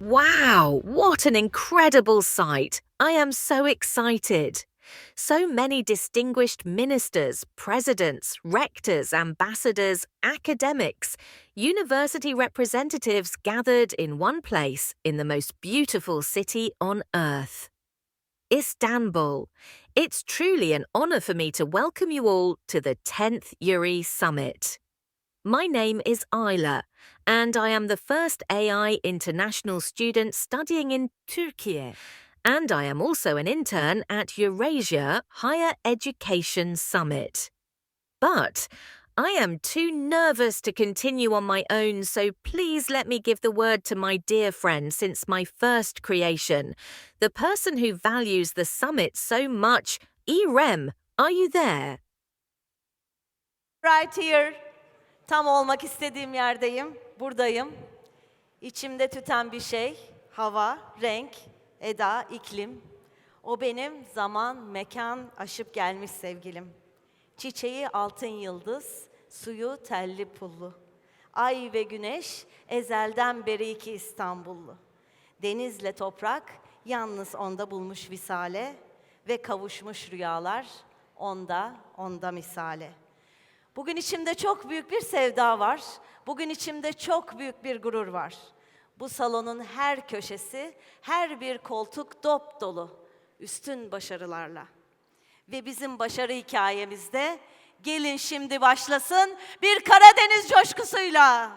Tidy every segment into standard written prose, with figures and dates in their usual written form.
Wow, what an incredible sight! I am so excited. So many distinguished ministers, presidents, rectors, ambassadors, academics, university representatives gathered in one place in the most beautiful city on earth. Istanbul. It's truly an honour for me to welcome you all to the 10th EURIE Summit. My name is Ayla, and I am the first AI international student studying in Turkey. And I am also an intern at Eurasia Higher Education Summit. But I am too nervous to continue on my own, so please let me give the word to my dear friend since my first creation, the person who values the summit so much, EURIE. Are you there? Right here. Tam olmak istediğim yerdeyim. Buradayım. İçimde tüten bir şey. Hava, renk, eda, iklim. O benim zaman, mekan aşıp gelmiş sevgilim. Çiçeği altın yıldız, suyu telli pullu. Ay ve güneş ezelden beri iki İstanbullu. Denizle toprak yalnız onda bulmuş visale ve kavuşmuş rüyalar onda misale. Bugün içimde çok büyük bir sevda var. Bugün içimde çok büyük bir gurur var. Bu salonun her köşesi, her bir koltuk dop dolu, üstün başarılarla. Ve bizim başarı hikayemizde gelin şimdi başlasın bir Karadeniz coşkusuyla.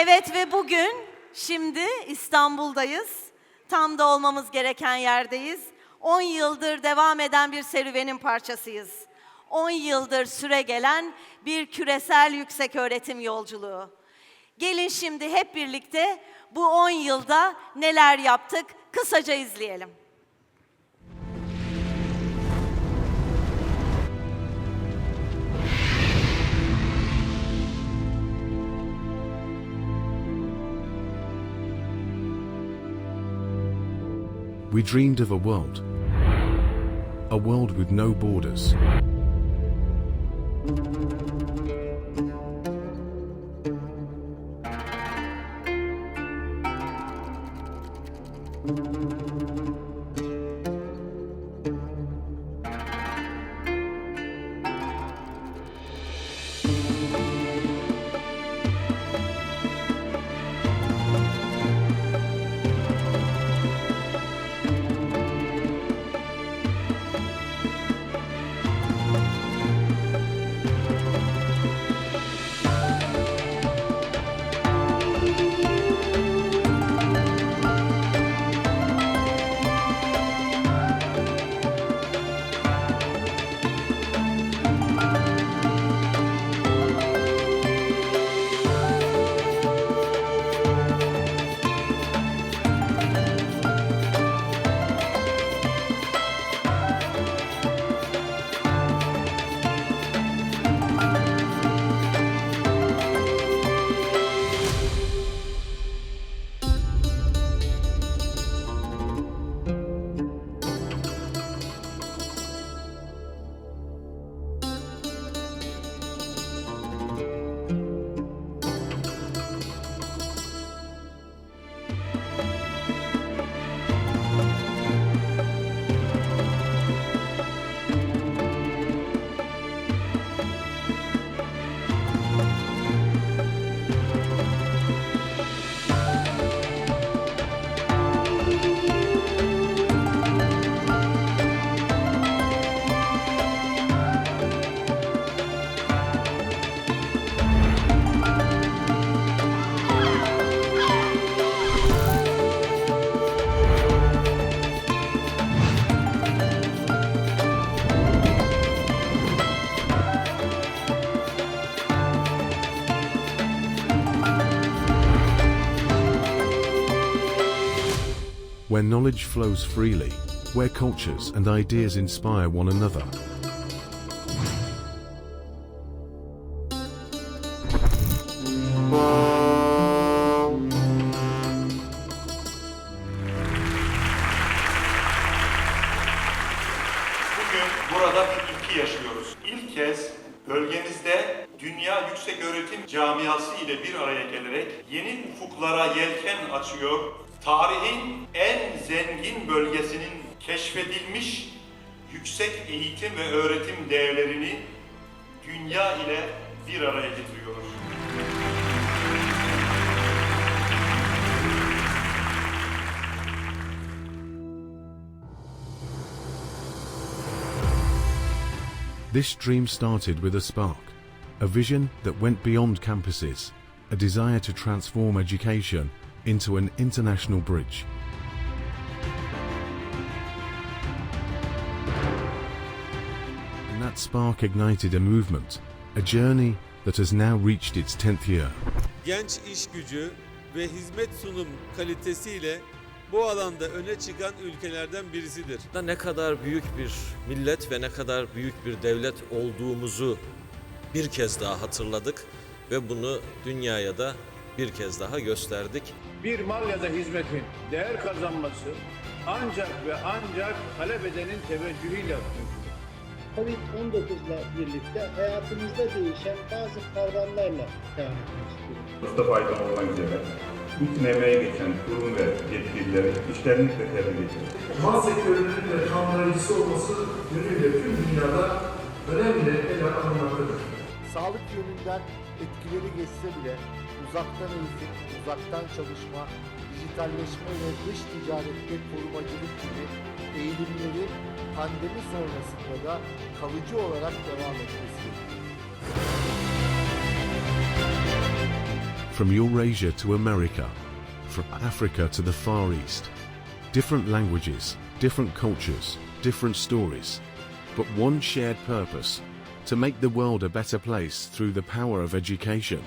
Evet ve bugün, şimdi İstanbul'dayız. Tam da olmamız gereken yerdeyiz. 10 yıldır devam eden bir serüvenin parçasıyız. 10 yıldır süregelen bir küresel yükseköğretim yolculuğu. Gelin şimdi hep birlikte bu 10 yılda neler yaptık kısaca izleyelim. We dreamed of a world with no borders. Where knowledge flows freely, where cultures and ideas inspire one another. Bugün burada bir ilki yaşıyoruz. İlk kez bölgemizde dünya yükseköğretim camiası ile bir araya gelerek yeni ufuklara yelken açıyor, tarihin en zengin bölgesinin keşfedilmiş yüksek eğitim ve öğretim değerlerini dünya ile bir araya getiriyoruz. This dream started with a spark, a vision that went beyond campuses, a desire to transform education into an international bridge. And that spark ignited a movement, a journey that has now reached its 10th year. Genç iş gücü ve hizmet sunum kalitesiyle bu alanda öne çıkan ülkelerden birisidir. Ne kadar büyük bir millet ve ne kadar büyük bir devlet olduğumuzu bir kez daha hatırladık ve bunu dünyaya da bir kez daha gösterdik. Bir mal ya da hizmetin değer kazanması ancak ve ancak talep edenin teveccühüyle mümkündür. Covid-19'la birlikte hayatımızda değişen bazı kavramlarla devam etmek istiyorum. Mustafa Aydın olmak üzere bütün emeğe geçen kurum ve yetkilileri iştenlikle tebrik ediyorum. Mal sektörünün de kanunlayıcısı olması yönüyle tüm dünyada önemli ele alınmaktadır. Sağlık yönünden etkileri geçse bile uzaktan eğitim, uzaktan çalışma, dijitalleşme ve dış ticarette korumacılık gibi eğilimleri pandemi sonrasında da kalıcı olarak devam etmesi gerekiyor. from Eurasia to America, from Africa to the Far East. Different languages, different cultures, different stories, but one shared purpose: to make the world a better place through the power of education.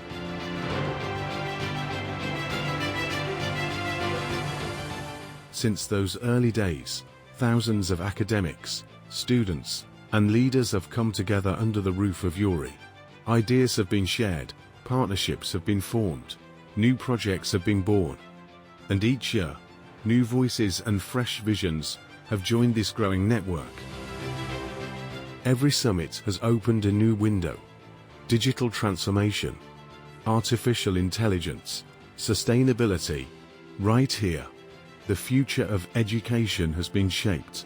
Since those early days, thousands of academics, students, and leaders have come together under the roof of EURIE. Ideas have been shared, partnerships have been formed, new projects have been born, and each year, new voices and fresh visions have joined this growing network. Every summit has opened a new window: digital transformation, artificial intelligence, sustainability. Right here, the future of education has been shaped.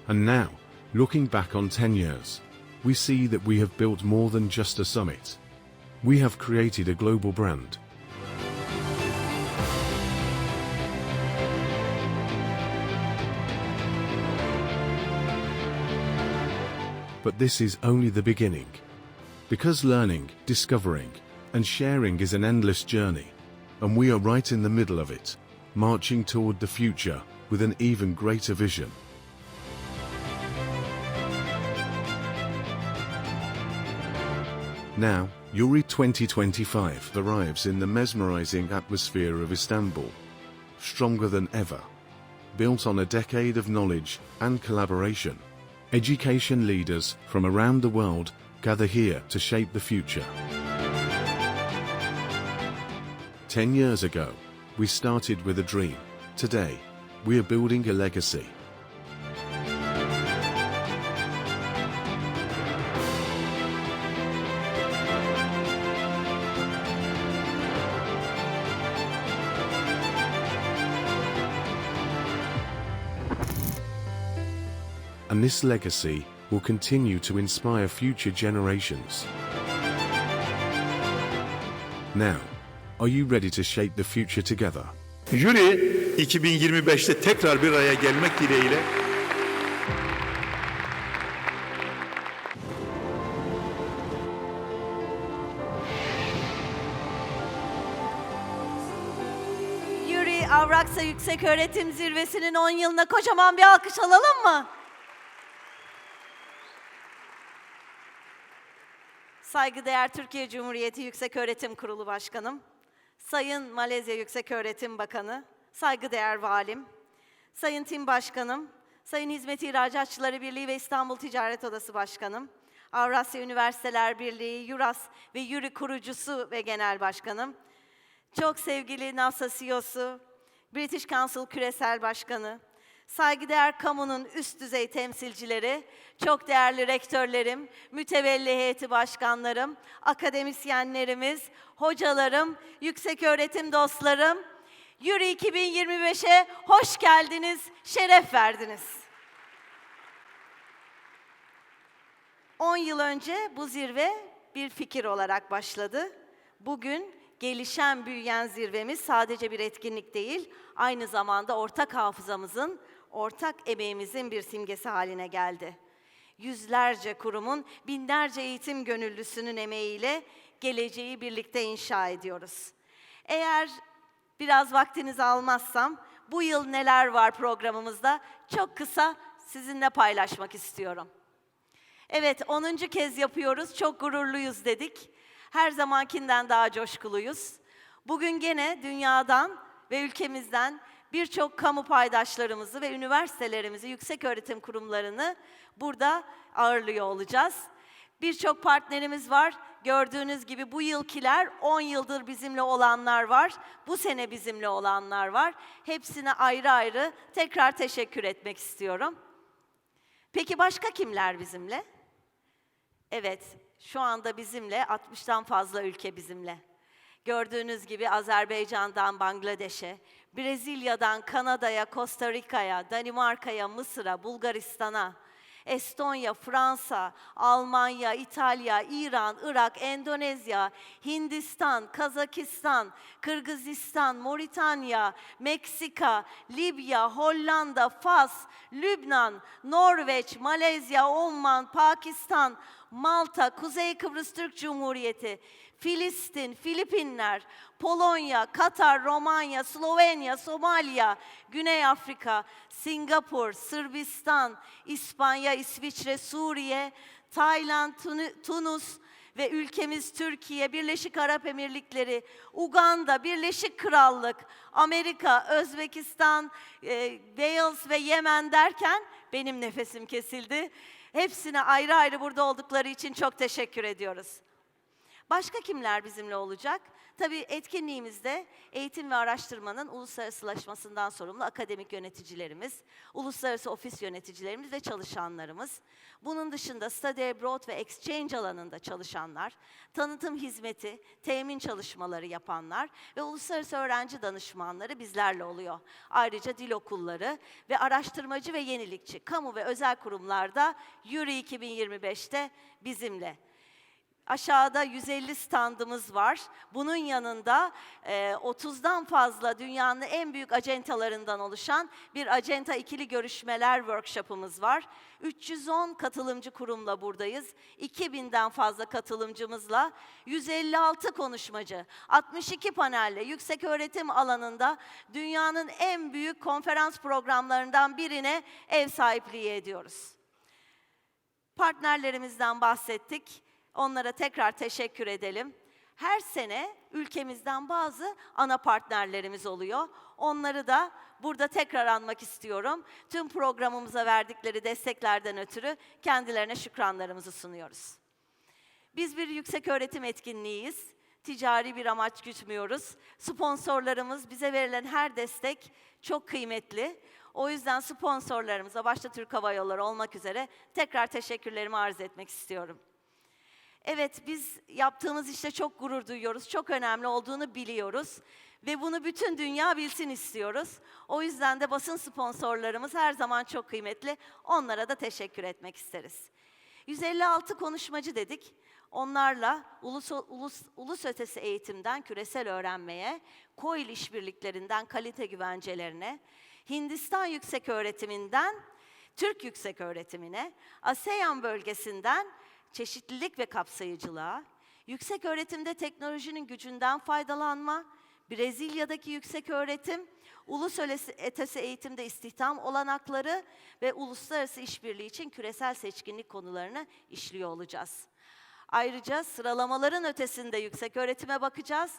And now, looking back on 10 years, we see that we have built more than just a summit. We have created a global brand. But this is only the beginning. Because learning, discovering, and sharing is an endless journey, and we are right in the middle of it, marching toward the future with an even greater vision. Now, EURIE 2025 arrives in the mesmerizing atmosphere of Istanbul, stronger than ever. Built on a decade of knowledge and collaboration, education leaders from around the world gather here to shape the future. 10 years ago, we started with a dream. Today, we are building a legacy. And this legacy will continue to inspire future generations. Now, are you ready to shape the future together? EURIE 2025'te tekrar bir araya gelmek dileğiyle EURIE Avrasya Yükseköğretim Zirvesi'nin 10 yılına kocaman bir alkış alalım mı? Saygıdeğer Türkiye Cumhuriyeti Yükseköğretim Kurulu Başkanım, Sayın Malezya Yükseköğretim Bakanı, saygıdeğer Valim, Sayın Tim Başkanım, Sayın Hizmet İhracatçıları Birliği ve İstanbul Ticaret Odası Başkanım, Avrasya Üniversiteler Birliği, EURAS ve EURIE kurucusu ve genel başkanım, çok sevgili NASA CEO'su, British Council Küresel Başkanı, saygıdeğer kamunun üst düzey temsilcileri, çok değerli rektörlerim, mütevelli heyeti başkanlarım, akademisyenlerimiz, hocalarım, yükseköğretim dostlarım, EURIE 2025'e hoş geldiniz, şeref verdiniz. 10 yıl önce bu zirve bir fikir olarak başladı. Bugün gelişen, büyüyen zirvemiz sadece bir etkinlik değil, aynı zamanda ortak hafızamızın, ortak emeğimizin bir simgesi haline geldi. Yüzlerce kurumun, binlerce eğitim gönüllüsünün emeğiyle geleceği birlikte inşa ediyoruz. Eğer biraz vaktinizi almazsam, bu yıl neler var programımızda çok kısa sizinle paylaşmak istiyorum. Evet, 10. kez yapıyoruz, çok gururluyuz dedik. Her zamankinden daha coşkuluyuz. Bugün gene dünyadan ve ülkemizden birçok kamu paydaşlarımızı ve üniversitelerimizi, yükseköğretim kurumlarını burada ağırlıyor olacağız. Birçok partnerimiz var. Gördüğünüz gibi bu yılkiler 10 yıldır bizimle olanlar var. Bu sene bizimle olanlar var. Hepsine ayrı ayrı tekrar teşekkür etmek istiyorum. Peki başka kimler bizimle? Evet, şu anda bizimle 60'tan fazla ülke bizimle. Gördüğünüz gibi Azerbaycan'dan Bangladeş'e, Brezilya'dan Kanada'ya, Costa Rica'ya, Danimarka'ya, Mısır'a, Bulgaristan'a, Estonya, Fransa, Almanya, İtalya, İran, Irak, Endonezya, Hindistan, Kazakistan, Kırgızistan, Moritanya, Meksika, Libya, Hollanda, Fas, Lübnan, Norveç, Malezya, Oman, Pakistan, Malta, Kuzey Kıbrıs Türk Cumhuriyeti, Filistin, Filipinler, Polonya, Katar, Romanya, Slovenya, Somaliya, Güney Afrika, Singapur, Sırbistan, İspanya, İsviçre, Suriye, Tayland, Tunus ve ülkemiz Türkiye, Birleşik Arap Emirlikleri, Uganda, Birleşik Krallık, Amerika, Özbekistan, Wales ve Yemen derken benim nefesim kesildi. Hepsine ayrı ayrı burada oldukları için çok teşekkür ediyoruz. Başka kimler bizimle olacak? Tabii etkinliğimizde eğitim ve araştırmanın uluslararasılaşmasından sorumlu akademik yöneticilerimiz, uluslararası ofis yöneticilerimiz ve çalışanlarımız. Bunun dışında study abroad ve exchange alanında çalışanlar, tanıtım hizmeti, temin çalışmaları yapanlar ve uluslararası öğrenci danışmanları bizlerle oluyor. Ayrıca dil okulları ve araştırmacı ve yenilikçi kamu ve özel kurumlarda EURIE 2025'te bizimle. Aşağıda 150 standımız var. Bunun yanında 30'dan fazla dünyanın en büyük acentalarından oluşan bir acenta ikili görüşmeler workshop'ımız var. 310 katılımcı kurumla buradayız. 2000'den fazla katılımcımızla 156 konuşmacı, 62 panelle yüksek öğretim alanında dünyanın en büyük konferans programlarından birine ev sahipliği ediyoruz. Partnerlerimizden bahsettik. Onlara tekrar teşekkür edelim. Her sene ülkemizden bazı ana partnerlerimiz oluyor. Onları da burada tekrar anmak istiyorum. Tüm programımıza verdikleri desteklerden ötürü kendilerine şükranlarımızı sunuyoruz. Biz bir yüksek öğretim etkinliğiyiz. Ticari bir amaç gütmüyoruz. Sponsorlarımız, bize verilen her destek çok kıymetli. O yüzden sponsorlarımıza, başta Türk Hava Yolları olmak üzere tekrar teşekkürlerimi arz etmek istiyorum. Evet, biz yaptığımız işte çok gurur duyuyoruz, çok önemli olduğunu biliyoruz ve bunu bütün dünya bilsin istiyoruz. O yüzden de basın sponsorlarımız her zaman çok kıymetli, onlara da teşekkür etmek isteriz. 156 konuşmacı dedik, onlarla ulus ötesi eğitimden küresel öğrenmeye, COIL işbirliklerinden kalite güvencelerine, Hindistan yüksek öğretiminden Türk yüksek öğretimine, ASEAN bölgesinden çeşitlilik ve kapsayıcılığa, yüksek öğretimde teknolojinin gücünden faydalanma, Brezilya'daki yüksek öğretim, ulus ötesi eğitimde istihdam olanakları ve uluslararası işbirliği için küresel seçkinlik konularını işliyor olacağız. Ayrıca sıralamaların ötesinde yüksek öğretime bakacağız.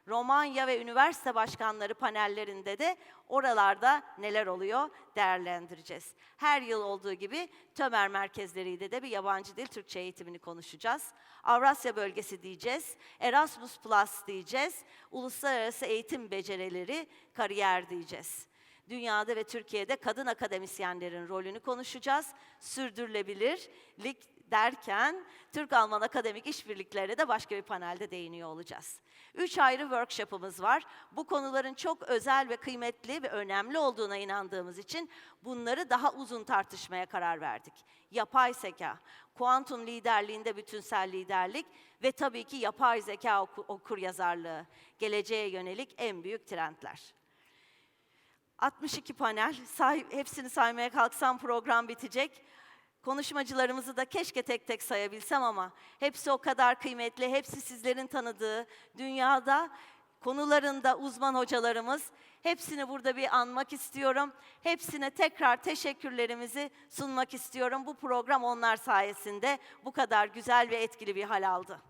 Romanya ve üniversite başkanları panellerinde de oralarda neler oluyor değerlendireceğiz. Her yıl olduğu gibi TÖMER merkezleriyle de bir yabancı dil Türkçe eğitimini konuşacağız. Avrasya bölgesi diyeceğiz, Erasmus Plus diyeceğiz, uluslararası eğitim becerileri, kariyer diyeceğiz. Dünyada ve Türkiye'de kadın akademisyenlerin rolünü konuşacağız. Sürdürülebilirlik derken Türk-Alman akademik işbirliklerine de başka bir panelde değiniyor olacağız. 3 ayrı workshop'ımız var. Bu konuların çok özel ve kıymetli ve önemli olduğuna inandığımız için bunları daha uzun tartışmaya karar verdik. Yapay zeka, kuantum liderliğinde bütünsel liderlik ve tabii ki yapay zeka okuryazarlığı, geleceğe yönelik en büyük trendler. 62 panel, hepsini saymaya kalksam program bitecek. Konuşmacılarımızı da keşke tek tek sayabilsem ama hepsi o kadar kıymetli, hepsi sizlerin tanıdığı, dünyada konularında uzman hocalarımız. Hepsini burada bir anmak istiyorum. Hepsine tekrar teşekkürlerimizi sunmak istiyorum. Bu program onlar sayesinde bu kadar güzel ve etkili bir hal aldı.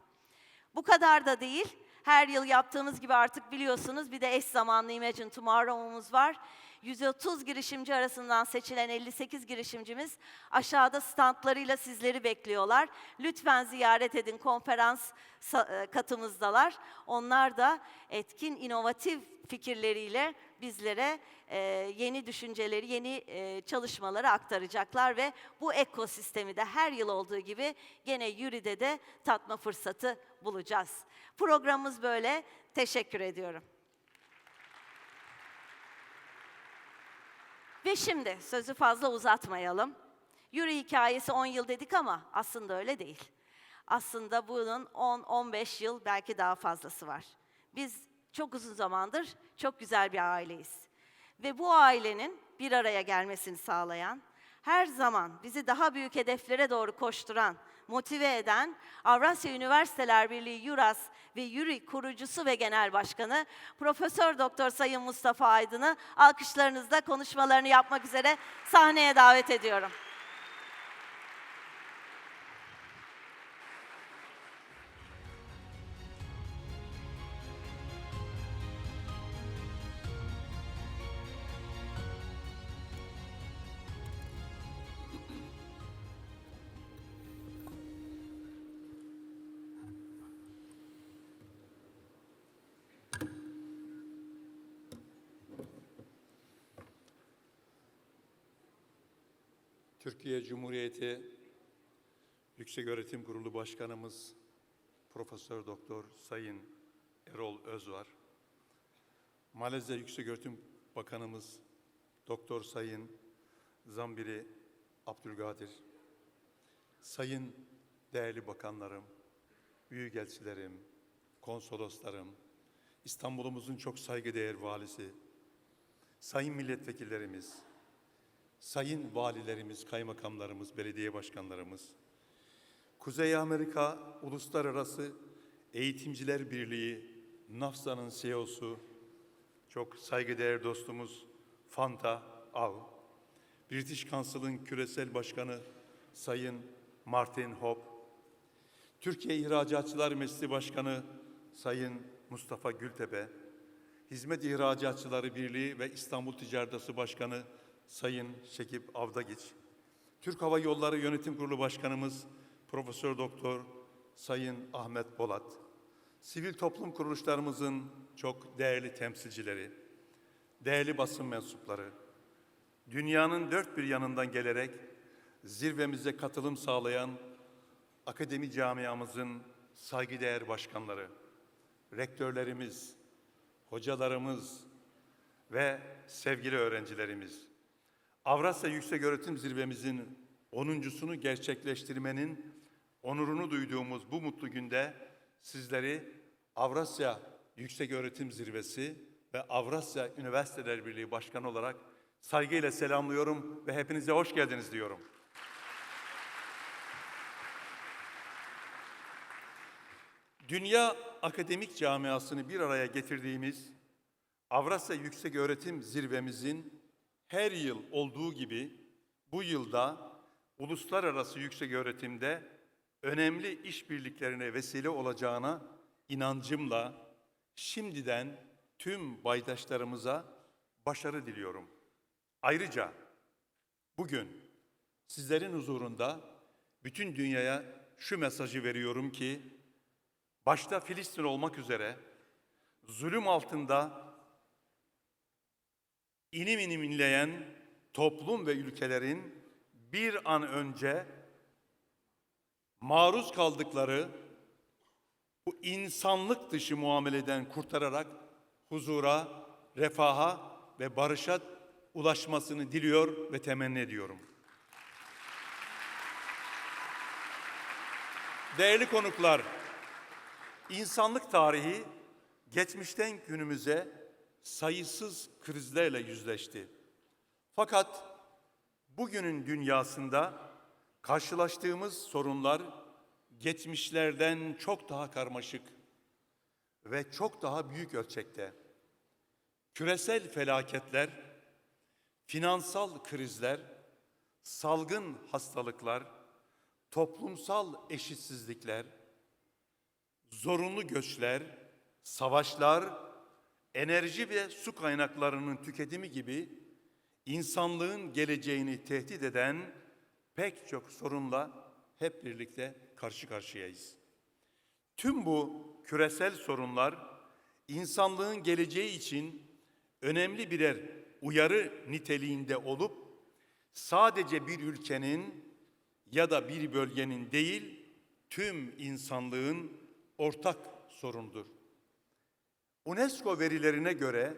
Bu kadar da değil. Her yıl yaptığımız gibi artık biliyorsunuz bir de eş zamanlı Imagine Tomorrow'umuz var. 130 girişimci arasından seçilen 58 girişimcimiz aşağıda standlarıyla sizleri bekliyorlar. Lütfen ziyaret edin, konferans katımızdalar. Onlar da etkin, inovatif fikirleriyle bizlere yeni düşünceleri, yeni çalışmaları aktaracaklar ve bu ekosistemi de her yıl olduğu gibi gene EURIE'de de tatma fırsatı bulacağız. Programımız böyle. Teşekkür ediyorum. Ve şimdi sözü fazla uzatmayalım. EURIE hikayesi 10 yıl dedik ama aslında öyle değil. Aslında bunun 10-15 yıl belki daha fazlası var. Biz çok uzun zamandır çok güzel bir aileyiz. Ve bu ailenin bir araya gelmesini sağlayan, her zaman bizi daha büyük hedeflere doğru koşturan, motive eden Avrasya Üniversiteler Birliği EURAS ve EURIE kurucusu ve genel başkanı Profesör Doktor Sayın Mustafa Aydın'ı alkışlarınızla konuşmalarını yapmak üzere sahneye davet ediyorum. Türkiye Cumhuriyeti Yükseköğretim Kurulu Başkanımız Profesör Doktor Sayın Erol Özvar, Malezya Yükseköğretim Bakanımız Doktor Sayın Zambiri Abdülkadir, sayın değerli bakanlarım, büyükelçilerim, konsoloslarım, İstanbul'umuzun çok saygıdeğer valisi, sayın milletvekillerimiz, sayın valilerimiz, kaymakamlarımız, belediye başkanlarımız, Kuzey Amerika Uluslararası Eğitimciler Birliği, NAFSA'nın CEO'su, çok saygıdeğer dostumuz Fanta Av, British Council'ın küresel başkanı Sayın Martin Hope, Türkiye İhracatçılar Mesleği Başkanı Sayın Mustafa Gültepe, Hizmet İhracatçıları Birliği ve İstanbul Ticaret Odası Başkanı Sayın Şekip Avdagiç, Türk Hava Yolları Yönetim Kurulu Başkanımız Profesör Doktor Sayın Ahmet Bolat, sivil toplum kuruluşlarımızın çok değerli temsilcileri, değerli basın mensupları, dünyanın dört bir yanından gelerek zirvemize katılım sağlayan akademi camiamızın saygıdeğer başkanları, rektörlerimiz, hocalarımız ve sevgili öğrencilerimiz, Avrasya Yükseköğretim Zirvemizin 10.sunu gerçekleştirmenin onurunu duyduğumuz bu mutlu günde sizleri Avrasya Yükseköğretim Zirvesi ve Avrasya Üniversiteler Birliği Başkanı olarak saygıyla selamlıyorum ve hepinize hoş geldiniz diyorum. Dünya akademik camiasını bir araya getirdiğimiz Avrasya Yükseköğretim Zirvemizin her yıl olduğu gibi bu yılda uluslararası yükseköğretimde önemli işbirliklerine vesile olacağına inancımla şimdiden tüm paydaşlarımıza başarı diliyorum. Ayrıca bugün sizlerin huzurunda bütün dünyaya şu mesajı veriyorum ki, başta Filistin olmak üzere zulüm altında inim inim inleyen toplum ve ülkelerin bir an önce maruz kaldıkları bu insanlık dışı muameleden kurtararak huzura, refaha ve barışa ulaşmasını diliyor ve temenni ediyorum. Değerli konuklar, insanlık tarihi geçmişten günümüze sayısız krizlerle yüzleşti. Fakat bugünün dünyasında karşılaştığımız sorunlar geçmişlerden çok daha karmaşık ve çok daha büyük ölçekte. Küresel felaketler, finansal krizler, salgın hastalıklar, toplumsal eşitsizlikler, zorunlu göçler, savaşlar, enerji ve su kaynaklarının tüketimi gibi insanlığın geleceğini tehdit eden pek çok sorunla hep birlikte karşı karşıyayız. Tüm bu küresel sorunlar insanlığın geleceği için önemli birer uyarı niteliğinde olup sadece bir ülkenin ya da bir bölgenin değil, tüm insanlığın ortak sorunudur. UNESCO verilerine göre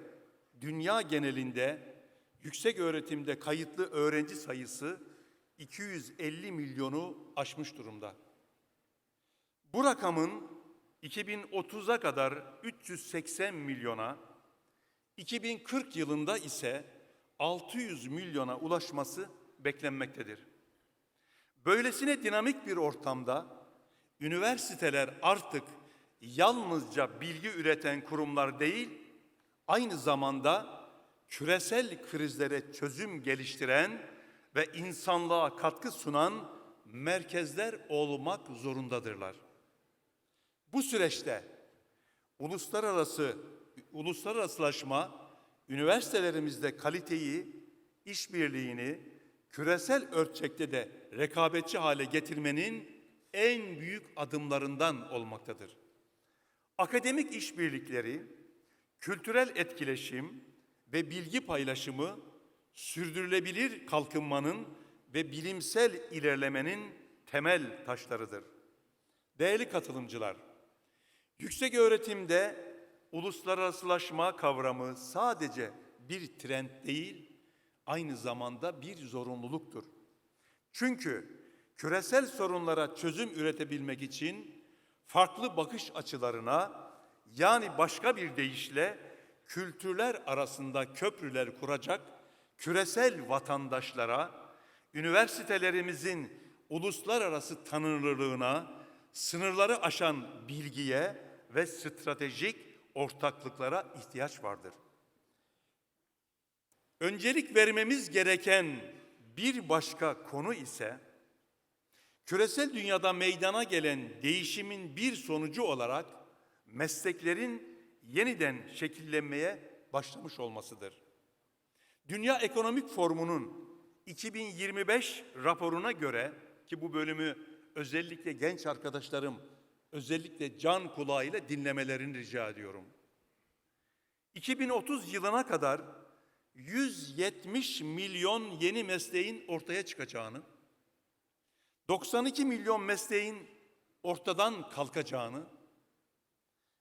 dünya genelinde yüksek öğretimde kayıtlı öğrenci sayısı 250 milyonu aşmış durumda. Bu rakamın 2030'a kadar 380 milyona, 2040 yılında ise 600 milyona ulaşması beklenmektedir. Böylesine dinamik bir ortamda üniversiteler artık yalnızca bilgi üreten kurumlar değil, aynı zamanda küresel krizlere çözüm geliştiren ve insanlığa katkı sunan merkezler olmak zorundadırlar. Bu süreçte uluslararasılaşma üniversitelerimizde kaliteyi, işbirliğini küresel ölçekte de rekabetçi hale getirmenin en büyük adımlarından olmaktadır. Akademik işbirlikleri, kültürel etkileşim ve bilgi paylaşımı sürdürülebilir kalkınmanın ve bilimsel ilerlemenin temel taşlarıdır. Değerli katılımcılar, yüksek öğretimde uluslararasılaşma kavramı sadece bir trend değil, aynı zamanda bir zorunluluktur. Çünkü küresel sorunlara çözüm üretebilmek için farklı bakış açılarına, yani başka bir deyişle kültürler arasında köprüler kuracak küresel vatandaşlara, üniversitelerimizin uluslararası tanınırlığına, sınırları aşan bilgiye ve stratejik ortaklıklara ihtiyaç vardır. Öncelik vermemiz gereken bir başka konu ise, küresel dünyada meydana gelen değişimin bir sonucu olarak mesleklerin yeniden şekillenmeye başlamış olmasıdır. Dünya Ekonomik Forumu'nun 2025 raporuna göre, ki bu bölümü özellikle genç arkadaşlarım özellikle can kulağıyla dinlemelerini rica ediyorum. 2030 yılına kadar 170 milyon yeni mesleğin ortaya çıkacağını, 92 milyon mesleğin ortadan kalkacağını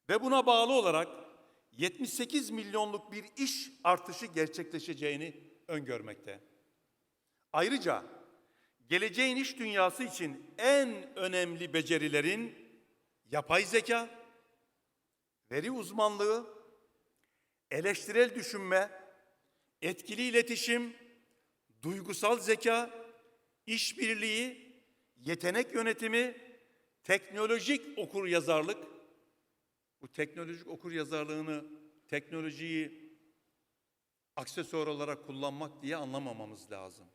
ve buna bağlı olarak 78 milyonluk bir iş artışı gerçekleşeceğini öngörmekte. Ayrıca geleceğin iş dünyası için en önemli becerilerin yapay zeka, veri uzmanlığı, eleştirel düşünme, etkili iletişim, duygusal zeka, işbirliği, yetenek yönetimi, teknolojik okuryazarlık, bu teknolojik okuryazarlığını, teknolojiyi aksesuar olarak kullanmak diye anlamamamız lazım.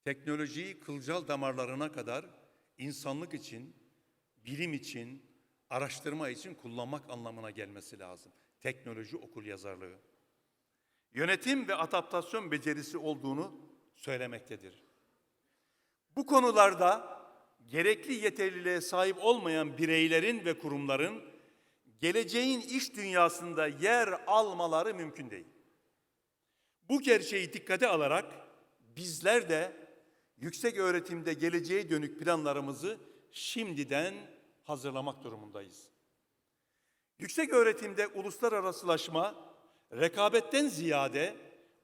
Teknolojiyi kılcal damarlarına kadar insanlık için, bilim için, araştırma için kullanmak anlamına gelmesi lazım. Teknoloji okuryazarlığı. Yönetim ve adaptasyon becerisi olduğunu söylemektedir. Bu konularda gerekli yeterliliğe sahip olmayan bireylerin ve kurumların geleceğin iş dünyasında yer almaları mümkün değil. Bu gerçeği dikkate alarak bizler de yüksek öğretimde geleceğe dönük planlarımızı şimdiden hazırlamak durumundayız. Yüksek öğretimde uluslararasılaşma, rekabetten ziyade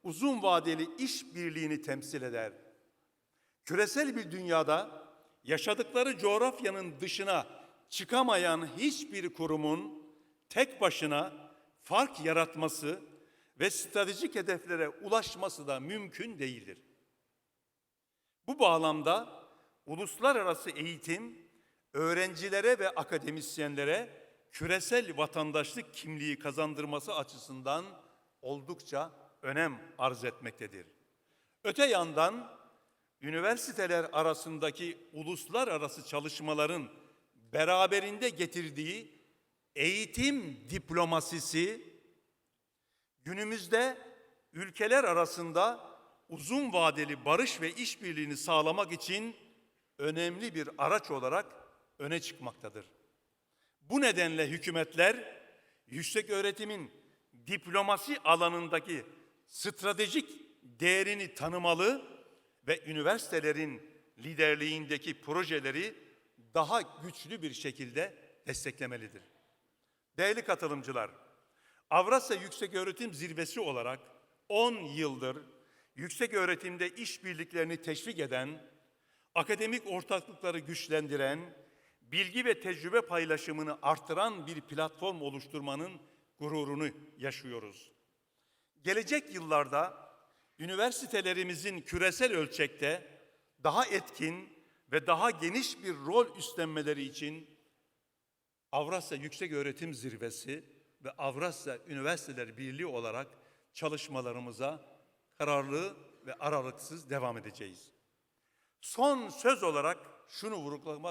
uzun vadeli işbirliğini temsil eder. Küresel bir dünyada yaşadıkları coğrafyanın dışına çıkamayan hiçbir kurumun tek başına fark yaratması ve stratejik hedeflere ulaşması da mümkün değildir. Bu bağlamda uluslararası eğitim, öğrencilere ve akademisyenlere küresel vatandaşlık kimliği kazandırması açısından oldukça önem arz etmektedir. Öte yandan üniversiteler arasındaki uluslararası çalışmaların beraberinde getirdiği eğitim diplomasisi, günümüzde ülkeler arasında uzun vadeli barış ve işbirliğini sağlamak için önemli bir araç olarak öne çıkmaktadır. Bu nedenle hükümetler yüksek öğretimin diplomasi alanındaki stratejik değerini tanımalı ve üniversitelerin liderliğindeki projeleri daha güçlü bir şekilde desteklemelidir. Değerli katılımcılar, Avrasya Yükseköğretim Zirvesi olarak 10 yıldır yüksek öğretimde işbirliklerini teşvik eden, akademik ortaklıkları güçlendiren, bilgi ve tecrübe paylaşımını artıran bir platform oluşturmanın gururunu yaşıyoruz. Gelecek yıllarda üniversitelerimizin küresel ölçekte daha etkin ve daha geniş bir rol üstlenmeleri için Avrasya Yükseköğretim Zirvesi ve Avrasya Üniversiteler Birliği olarak çalışmalarımıza kararlı ve aralıksız devam edeceğiz. Son söz olarak şunu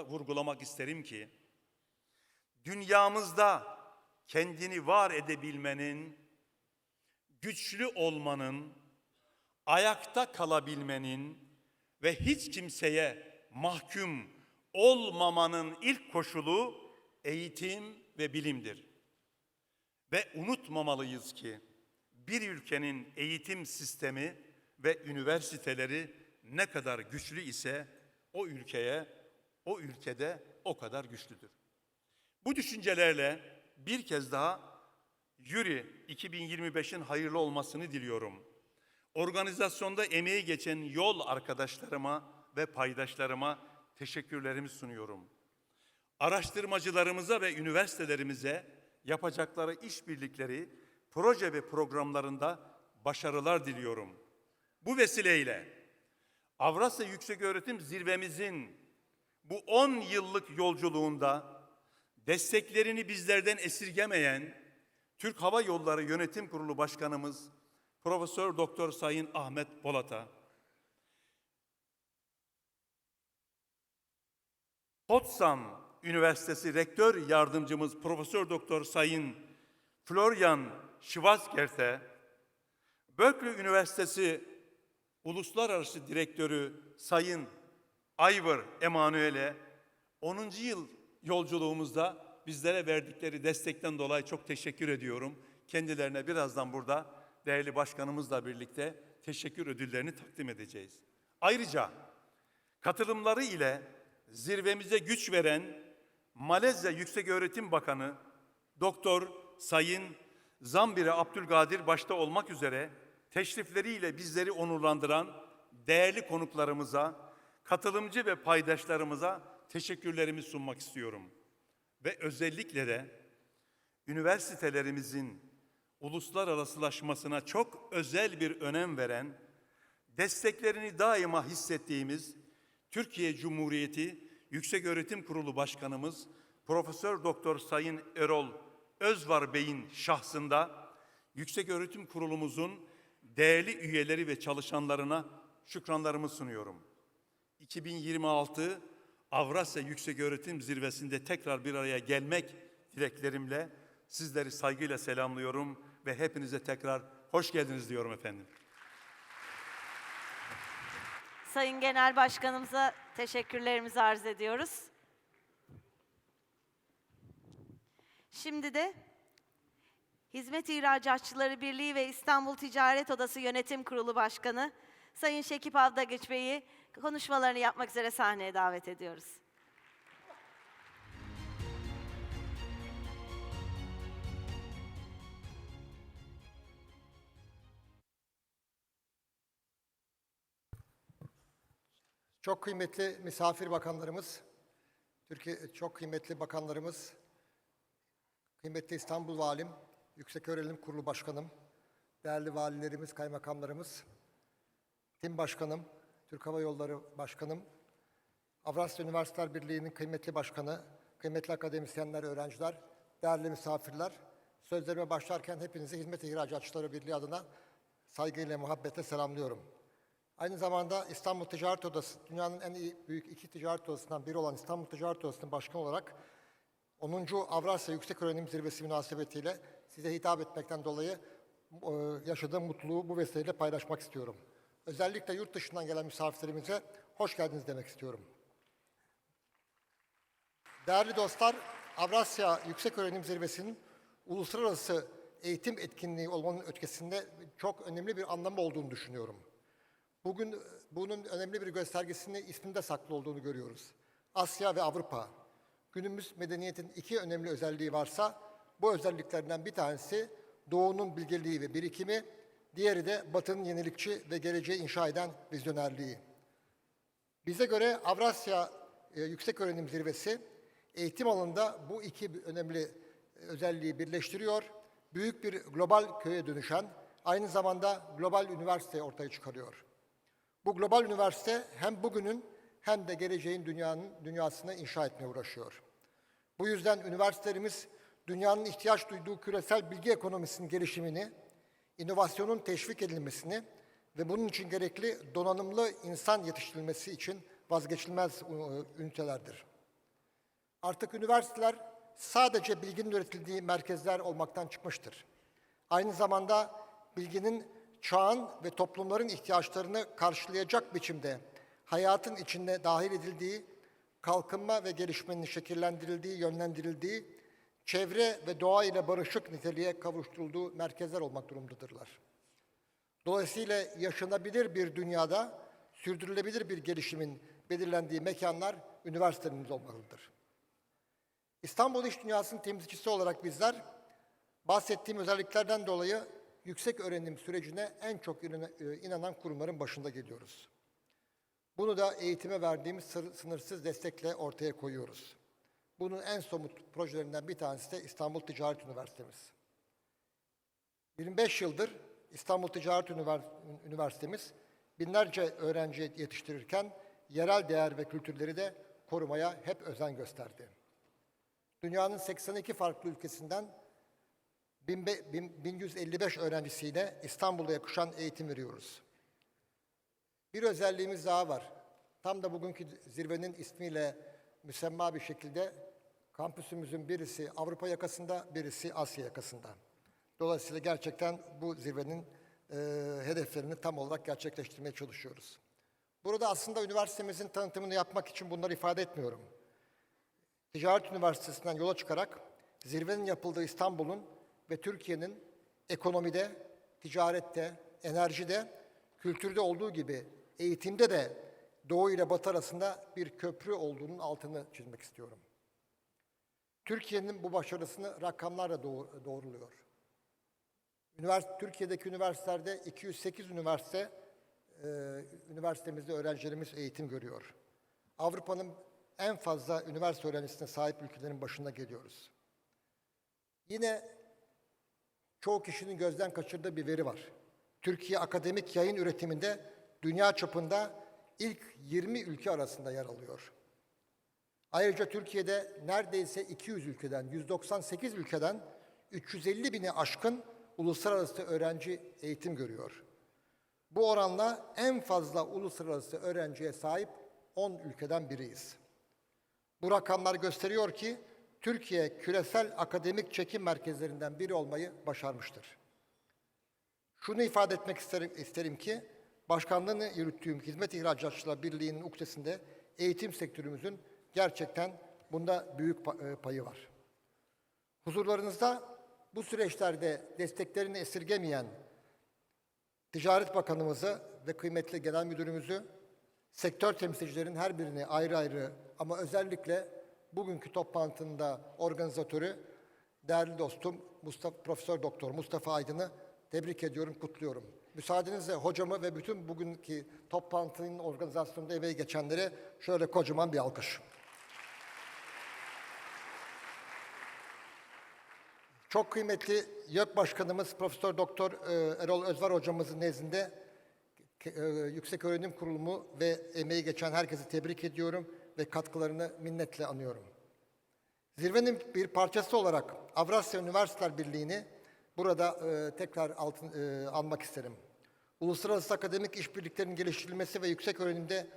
vurgulamak isterim ki, dünyamızda kendini var edebilmenin, güçlü olmanın, ayakta kalabilmenin ve hiç kimseye mahkum olmamanın ilk koşulu eğitim ve bilimdir. Ve unutmamalıyız ki bir ülkenin eğitim sistemi ve üniversiteleri ne kadar güçlü ise o ülkede o kadar güçlüdür. Bu düşüncelerle bir kez daha EURIE 2025'in hayırlı olmasını diliyorum. Organizasyonda emeği geçen yol arkadaşlarıma ve paydaşlarıma teşekkürlerimi sunuyorum. Araştırmacılarımıza ve üniversitelerimize yapacakları işbirlikleri, proje ve programlarında başarılar diliyorum. Bu vesileyle Avrasya Yükseköğretim Zirvemizin bu 10 yıllık yolculuğunda desteklerini bizlerden esirgemeyen Türk Hava Yolları Yönetim Kurulu Başkanımız Profesör Doktor Sayın Ahmet Bolat'a, Potsdam Üniversitesi Rektör Yardımcımız Profesör Doktor Sayın Florian Schwarzgert'e, Berkeley Üniversitesi Uluslararası Direktörü Sayın Ivor Emanuel'e 10. yıl yolculuğumuzda bizlere verdikleri destekten dolayı çok teşekkür ediyorum. Kendilerine birazdan burada değerli başkanımızla birlikte teşekkür ödüllerini takdim edeceğiz. Ayrıca katılımları ile zirvemize güç veren Malezya Yükseköğretim Bakanı Doktor Sayın Zambire Abdülkadir başta olmak üzere teşrifleriyle bizleri onurlandıran değerli konuklarımıza, katılımcı ve paydaşlarımıza teşekkürlerimi sunmak istiyorum. Ve özellikle de üniversitelerimizin uluslararasılaşmasına çok özel bir önem veren, desteklerini daima hissettiğimiz Türkiye Cumhuriyeti Yükseköğretim Kurulu Başkanımız Profesör Doktor Sayın Erol Özvar Bey'in şahsında Yükseköğretim Kurulumuzun değerli üyeleri ve çalışanlarına şükranlarımı sunuyorum. 2026 Avrasya Yükseköğretim Zirvesi'nde tekrar bir araya gelmek dileklerimle sizleri saygıyla selamlıyorum ve hepinize tekrar hoş geldiniz diyorum efendim. Sayın Genel Başkanımıza teşekkürlerimizi arz ediyoruz. Şimdi de Hizmet İhracatçıları Birliği ve İstanbul Ticaret Odası Yönetim Kurulu Başkanı Sayın Şekip Avdagıç Bey'i konuşmalarını yapmak üzere sahneye davet ediyoruz. Çok kıymetli misafir bakanlarımız, çok kıymetli bakanlarımız, kıymetli İstanbul Valim, Yükseköğretim Kurulu Başkanım, değerli valilerimiz, kaymakamlarımız, tim başkanım, Türk Hava Yolları Başkanım, Avrasya Üniversiteler Birliği'nin kıymetli başkanı, kıymetli akademisyenler, öğrenciler, değerli misafirler, sözlerime başlarken hepinizi Hizmet İhracatçıları Birliği adına saygıyla, muhabbetle selamlıyorum. Aynı zamanda İstanbul Ticaret Odası, dünyanın en büyük iki ticaret odasından biri olan İstanbul Ticaret Odası'nın başkanı olarak 10. Avrasya Yükseköğretim Zirvesi münasebetiyle size hitap etmekten dolayı yaşadığım mutluluğu bu vesileyle paylaşmak istiyorum. Özellikle yurt dışından gelen misafirlerimize hoş geldiniz demek istiyorum. Değerli dostlar, Avrasya Yükseköğretim Zirvesi'nin uluslararası eğitim etkinliği olmanın ötesinde çok önemli bir anlamı olduğunu düşünüyorum. Bugün bunun önemli bir göstergesini isminde saklı olduğunu görüyoruz. Asya ve Avrupa. Günümüz medeniyetin iki önemli özelliği varsa, bu özelliklerinden bir tanesi Doğu'nun bilgeliği ve birikimi, diğeri de Batı'nın yenilikçi ve geleceği inşa eden vizyonerliği. Bize göre Avrasya Yükseköğretim Zirvesi, eğitim alanında bu iki önemli özelliği birleştiriyor, büyük bir global köye dönüşen, aynı zamanda global üniversite ortaya çıkarıyor. Bu global üniversite hem bugünün hem de geleceğin dünyasını inşa etmeye uğraşıyor. Bu yüzden üniversitelerimiz dünyanın ihtiyaç duyduğu küresel bilgi ekonomisinin gelişimini, inovasyonun teşvik edilmesini ve bunun için gerekli donanımlı insan yetiştirilmesi için vazgeçilmez ünitelerdir. Artık üniversiteler sadece bilginin üretildiği merkezler olmaktan çıkmıştır. Aynı zamanda bilginin çağın ve toplumların ihtiyaçlarını karşılayacak biçimde hayatın içinde dahil edildiği, kalkınma ve gelişmenin şekillendirildiği, yönlendirildiği, çevre ve doğa ile barışık niteliğe kavuşturulduğu merkezler olmak durumundadırlar. Dolayısıyla yaşanabilir bir dünyada sürdürülebilir bir gelişimin belirlendiği mekanlar üniversitelerimiz olmalıdır. İstanbul İş Dünyası'nın temsilcisi olarak bizler, bahsettiğim özelliklerden dolayı yüksek öğrenim sürecine en çok inanan kurumların başında geliyoruz. Bunu da eğitime verdiğimiz sınırsız destekle ortaya koyuyoruz. Bunun en somut projelerinden bir tanesi de İstanbul Ticaret Üniversitemiz. 25 yıldır İstanbul Ticaret Üniversitemiz binlerce öğrenci yetiştirirken yerel değer ve kültürleri de korumaya hep özen gösterdi. Dünyanın 82 farklı ülkesinden 1155 öğrencisiyle İstanbul'a yakışan eğitim veriyoruz. Bir özelliğimiz daha var. Tam da bugünkü zirvenin ismiyle müsemma bir şekilde kampüsümüzün birisi Avrupa yakasında, birisi Asya yakasında. Dolayısıyla gerçekten bu zirvenin hedeflerini tam olarak gerçekleştirmeye çalışıyoruz. Burada aslında üniversitemizin tanıtımını yapmak için bunları ifade etmiyorum. Ticaret Üniversitesi'nden yola çıkarak zirvenin yapıldığı İstanbul'un ve Türkiye'nin ekonomide, ticarette, enerjide, kültürde olduğu gibi eğitimde de Doğu ile Batı arasında bir köprü olduğunun altını çizmek istiyorum. Türkiye'nin bu başarısını rakamlarla doğruluyor. Türkiye'deki üniversitelerde 208 üniversitemizde öğrencilerimiz eğitim görüyor. Avrupa'nın en fazla üniversite öğrencisine sahip ülkelerin başında geliyoruz. Yine çoğu kişinin gözden kaçırdığı bir veri var. Türkiye akademik yayın üretiminde dünya çapında ilk 20 ülke arasında yer alıyor. Ayrıca Türkiye'de neredeyse 200 ülkeden, 198 ülkeden 350 bini aşkın uluslararası öğrenci eğitim görüyor. Bu oranla en fazla uluslararası öğrenciye sahip 10 ülkeden biriyiz. Bu rakamlar gösteriyor ki Türkiye küresel akademik çekim merkezlerinden biri olmayı başarmıştır. Şunu ifade etmek isterim ki başkanlığını yürüttüğüm Hizmet İhracatçılar Birliği'nin ukdesinde eğitim sektörümüzün gerçekten bunda büyük payı var. Huzurlarınızda bu süreçlerde desteklerini esirgemeyen Ticaret Bakanımızı ve kıymetli Genel Müdürümüzü, sektör temsilcilerin her birini ayrı ayrı ama özellikle bugünkü toplantının da organizatörü, değerli dostum Profesör Doktor Mustafa Aydın'ı tebrik ediyorum, kutluyorum. Müsaadenizle hocamı ve bütün bugünkü toplantının organizasyonunda emeği geçenlere şöyle kocaman bir alkış. Çok kıymetli YÖK Başkanımız Profesör Doktor Erol Özvar hocamızın nezdinde Yüksek Öğrenim Kurulumu ve emeği geçen herkesi tebrik ediyorum ve katkılarını minnetle anıyorum. Zirvenin bir parçası olarak Avrasya Üniversiteler Birliği'ni burada tekrar almak isterim. Uluslararası akademik işbirliklerinin geliştirilmesi ve yüksek öğrenimde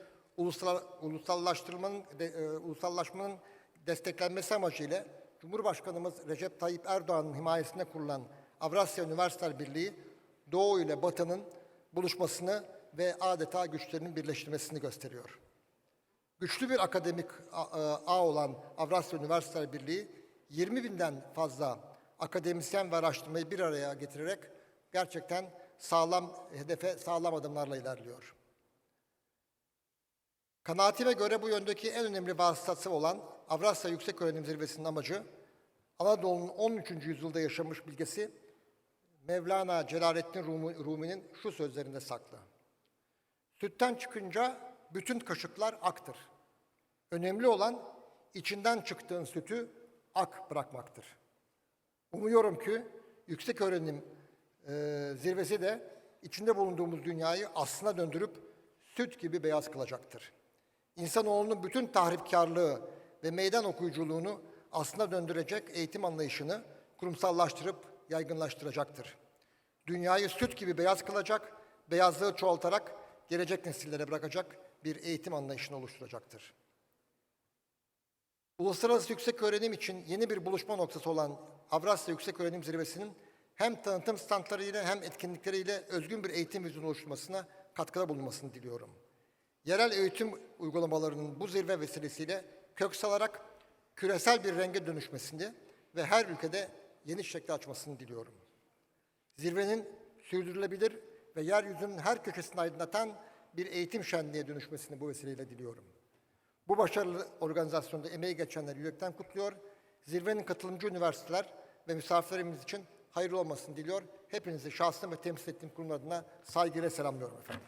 ulusallaşmanın desteklenmesi amacıyla Cumhurbaşkanımız Recep Tayyip Erdoğan'ın himayesinde kurulan Avrasya Üniversiteler Birliği, Doğu ile Batı'nın buluşmasını ve adeta güçlerinin birleştirmesini gösteriyor. Güçlü bir akademik ağ olan Avrasya Üniversiteler Birliği, 20 binden fazla akademisyen ve araştırmayı bir araya getirerek gerçekten hedefe sağlam adımlarla ilerliyor. Kanaatime göre bu yöndeki en önemli vasıtası olan Avrasya Yüksek Öğrenim Zirvesi'nin amacı, Anadolu'nun 13. yüzyılda yaşamış bilgesi Mevlana Celaleddin Rumi'nin şu sözlerinde saklı. Sütten çıkınca bütün kaşıklar aktır. Önemli olan içinden çıktığın sütü ak bırakmaktır. Umuyorum ki yüksek öğrenim zirvesi de içinde bulunduğumuz dünyayı aslına döndürüp süt gibi beyaz kılacaktır. İnsanoğlunun bütün tahripkarlığı ve meydan okuyuculuğunu aslına döndürecek eğitim anlayışını kurumsallaştırıp yaygınlaştıracaktır. Dünyayı süt gibi beyaz kılacak, beyazlığı çoğaltarak gelecek nesillere bırakacak bir eğitim anlayışını oluşturacaktır. Uluslararası yüksek öğrenim için yeni bir buluşma noktası olan Avrasya Yüksek Öğrenim Zirvesi'nin hem tanıtım standlarıyla hem etkinlikleriyle özgün bir eğitim vizyonu oluşturmasına katkıda bulunmasını diliyorum. Yerel eğitim uygulamalarının bu zirve vesilesiyle kök salarak küresel bir renge dönüşmesini ve her ülkede yeni çiçekler açmasını diliyorum. Zirvenin sürdürülebilir ve yeryüzünün her köşesini aydınlatan bir eğitim şenliğe dönüşmesini bu vesileyle diliyorum. Bu başarılı organizasyonda emeği geçenleri yürekten kutluyor. Zirvenin katılımcı üniversiteler ve misafirlerimiz için hayırlı olmasını diliyor. Hepinizi şahsım ve temsil ettiğim kurum adına saygıyla selamlıyorum efendim.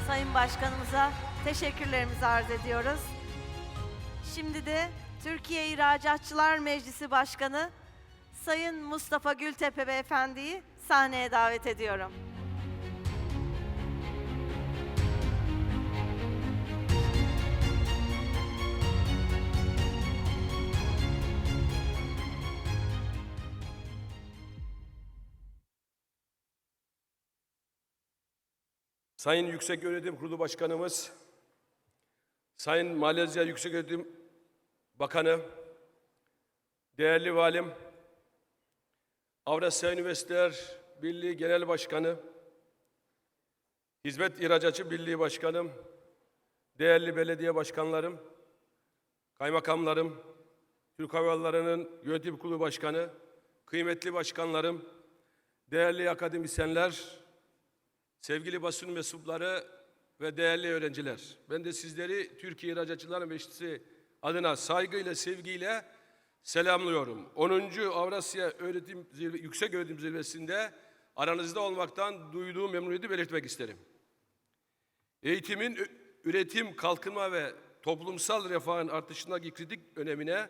Sayın Başkanımıza teşekkürlerimizi arz ediyoruz. Şimdi de Türkiye İhracatçılar Meclisi Başkanı Sayın Mustafa Gültepe Beyefendi'yi sahneye davet ediyorum. Sayın Yükseköğretim Kurulu Başkanımız, Sayın Malezya Yükseköğretim Bakanı, değerli valim, Avrasya Üniversiteler Birliği Genel Başkanı, Hizmet İhracatçı Birliği Başkanım, değerli belediye başkanlarım, kaymakamlarım, Türk Hava Yolları'nın Yönetim Kurulu Başkanı, kıymetli başkanlarım, değerli akademisyenler, sevgili basın mensupları ve değerli öğrenciler. Ben de sizleri Türkiye İhracatçılar Meclisi adına saygıyla, sevgiyle selamlıyorum. 10. Avrasya Yüksek Öğretim Zirvesi'nde aranızda olmaktan duyduğum memnuniyeti belirtmek isterim. Eğitimin üretim, kalkınma ve toplumsal refahın artışındaki kritik önemine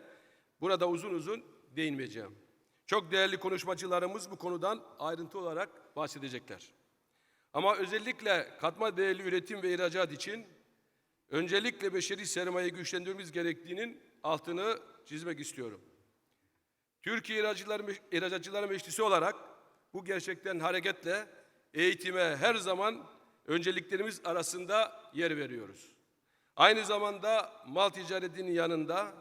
burada uzun uzun değinmeyeceğim. Çok değerli konuşmacılarımız bu konudan ayrıntı olarak bahsedecekler. Ama özellikle katma değerli üretim ve ihracat için öncelikle beşeri sermayeyi güçlendirmemiz gerektiğinin altını çizmek istiyorum. Türkiye İhracatçılar Meclisi olarak bu gerçekten hareketle eğitime her zaman önceliklerimiz arasında yer veriyoruz. Aynı zamanda mal ticaretinin yanında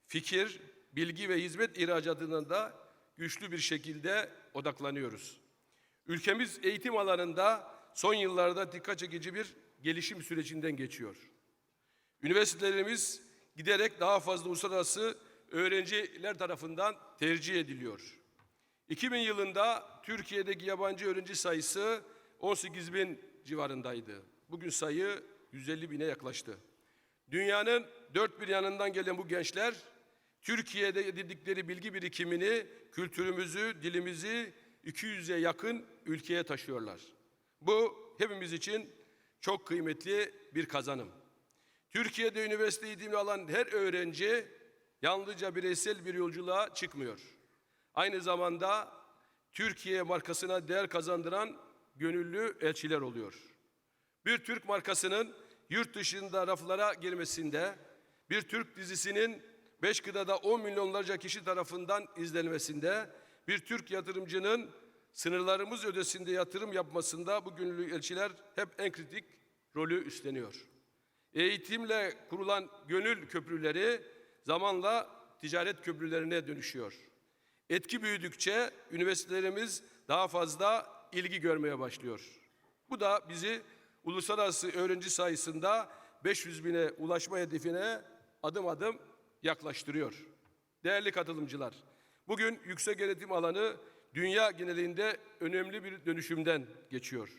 fikir, bilgi ve hizmet ihracatına da güçlü bir şekilde odaklanıyoruz. Ülkemiz eğitim alanında son yıllarda dikkat çekici bir gelişim sürecinden geçiyor. Üniversitelerimiz giderek daha fazla uluslararası öğrenciler tarafından tercih ediliyor. 2000 yılında Türkiye'deki yabancı öğrenci sayısı 18.000 civarındaydı. Bugün sayı 150.000'e yaklaştı. Dünyanın dört bir yanından gelen bu gençler Türkiye'de edindikleri bilgi birikimini, kültürümüzü, dilimizi 200'e yakın ülkeye taşıyorlar. Bu hepimiz için çok kıymetli bir kazanım. Türkiye'de üniversite eğitimi alan her öğrenci yalnızca bireysel bir yolculuğa çıkmıyor. Aynı zamanda Türkiye markasına değer kazandıran gönüllü elçiler oluyor. Bir Türk markasının yurt dışında raflara girmesinde, bir Türk dizisinin 5 kıtada 10 milyonlarca kişi tarafından izlenmesinde, bir Türk yatırımcının sınırlarımız ötesinde yatırım yapmasında bu gönüllü elçiler hep en kritik rolü üstleniyor. Eğitimle kurulan gönül köprüleri zamanla ticaret köprülerine dönüşüyor. Etki büyüdükçe üniversitelerimiz daha fazla ilgi görmeye başlıyor. Bu da bizi uluslararası öğrenci sayısında 500.000'e ulaşma hedefine adım adım yaklaştırıyor. Değerli katılımcılar, bugün yüksek öğretim alanı dünya genelinde önemli bir dönüşümden geçiyor.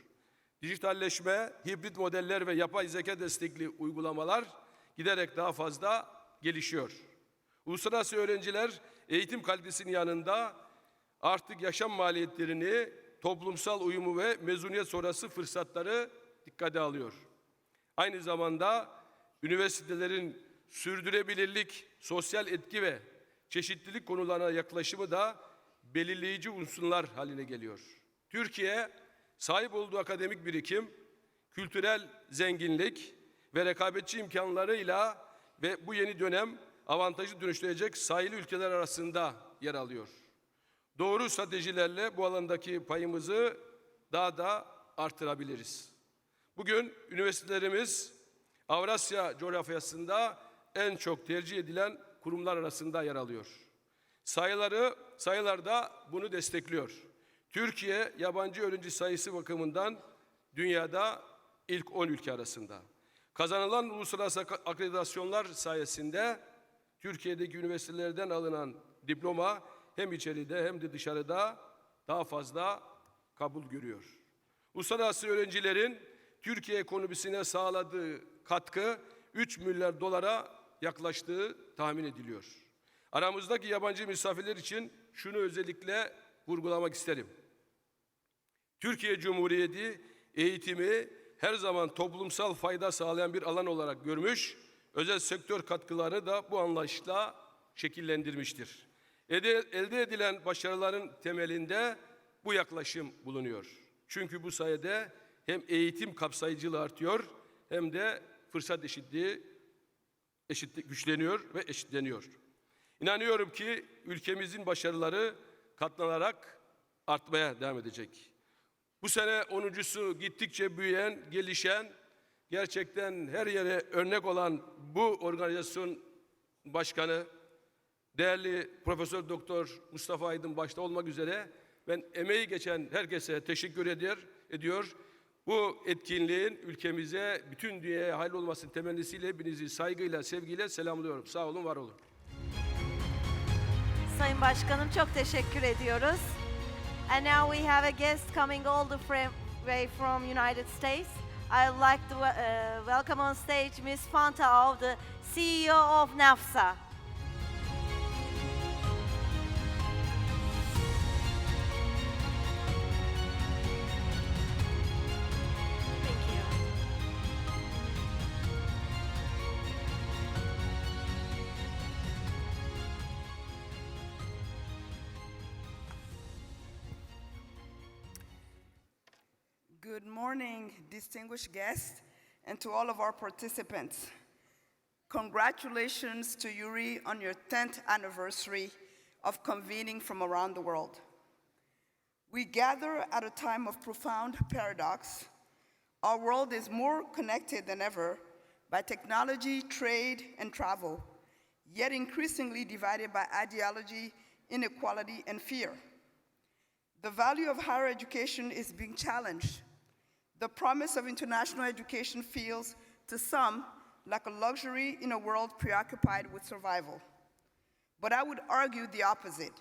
Dijitalleşme, hibrit modeller ve yapay zeka destekli uygulamalar giderek daha fazla gelişiyor. Uluslararası öğrenciler eğitim kalitesinin yanında artık yaşam maliyetlerini, toplumsal uyumu ve mezuniyet sonrası fırsatları dikkate alıyor. Aynı zamanda üniversitelerin sürdürülebilirlik, sosyal etki ve çeşitlilik konularına yaklaşımı da belirleyici unsurlar haline geliyor. Türkiye sahip olduğu akademik birikim, kültürel zenginlik ve rekabetçi imkanlarıyla ve bu yeni dönem avantajı dönüştürecek sayılı ülkeler arasında yer alıyor. Doğru stratejilerle bu alandaki payımızı daha da artırabiliriz. Bugün üniversitelerimiz Avrasya coğrafyasında en çok tercih edilen kurumlar arasında yer alıyor. Sayılar da bunu destekliyor. Türkiye yabancı öğrenci sayısı bakımından dünyada ilk 10 ülke arasında. Kazanılan uluslararası akreditasyonlar sayesinde Türkiye'deki üniversitelerden alınan diploma hem içeride hem de dışarıda daha fazla kabul görüyor. Uluslararası öğrencilerin Türkiye ekonomisine sağladığı katkı 3 milyar dolara yaklaştığı tahmin ediliyor. Aramızdaki yabancı misafirler için şunu özellikle vurgulamak isterim. Türkiye Cumhuriyeti eğitimi her zaman toplumsal fayda sağlayan bir alan olarak görmüş, özel sektör katkılarını da bu anlayışla şekillendirmiştir. Elde edilen başarıların temelinde bu yaklaşım bulunuyor. Çünkü bu sayede hem eğitim kapsayıcılığı artıyor hem de fırsat eşitliği güçleniyor ve eşitleniyor. İnanıyorum ki ülkemizin başarıları katlanarak artmaya devam edecek. Bu sene 10.sü gittikçe büyüyen, gelişen, gerçekten her yere örnek olan bu organizasyon başkanı, değerli Profesör Doktor Mustafa Aydın başta olmak üzere ben emeği geçen herkese teşekkür ediyor. Bu etkinliğin ülkemize, bütün dünyaya hayırlı olmasının temennisiyle hepinizi saygıyla, sevgiyle selamlıyorum. Sağ olun, var olun. Sayın Başkanım çok teşekkür ediyoruz. And now we have a guest coming all the way from United States. I would like to welcome on stage Ms. Fanta, the CEO of NAFSA. Thank you. Good morning, distinguished guests, and to all of our participants. Congratulations to EURIE on your 10th anniversary of convening from around the world. We gather at a time of profound paradox. Our world is more connected than ever by technology, trade, and travel, yet increasingly divided by ideology, inequality, and fear. The value of higher education is being challenged. The promise of international education feels, to some, like a luxury in a world preoccupied with survival. But I would argue the opposite.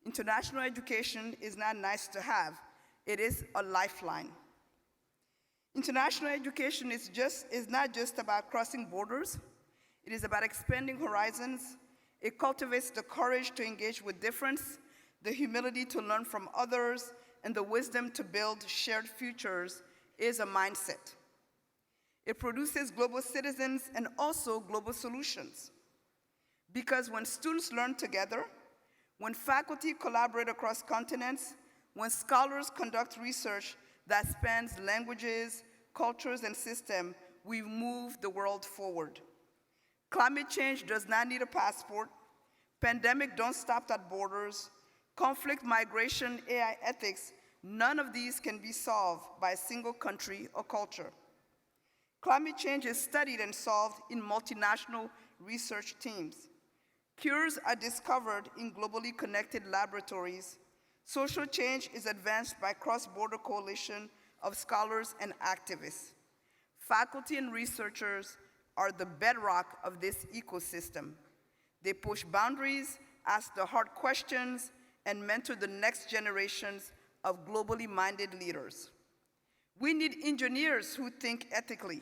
International education is not nice to have, it is a lifeline. International education is not just about crossing borders, it is about expanding horizons. It cultivates the courage to engage with difference, the humility to learn from others, and the wisdom to build shared futures is a mindset. It produces global citizens and also global solutions. Because when students learn together, when faculty collaborate across continents, when scholars conduct research that spans languages, cultures, and systems, we move the world forward. Climate change does not need a passport. Pandemic don't stop at borders. Conflict, migration, AI ethics, none of these can be solved by a single country or culture. Climate change is studied and solved in multinational research teams. Cures are discovered in globally connected laboratories. Social change is advanced by cross-border coalition of scholars and activists. Faculty and researchers are the bedrock of this ecosystem. They push boundaries, ask the hard questions, and mentor the next generations of globally minded leaders. We need engineers who think ethically,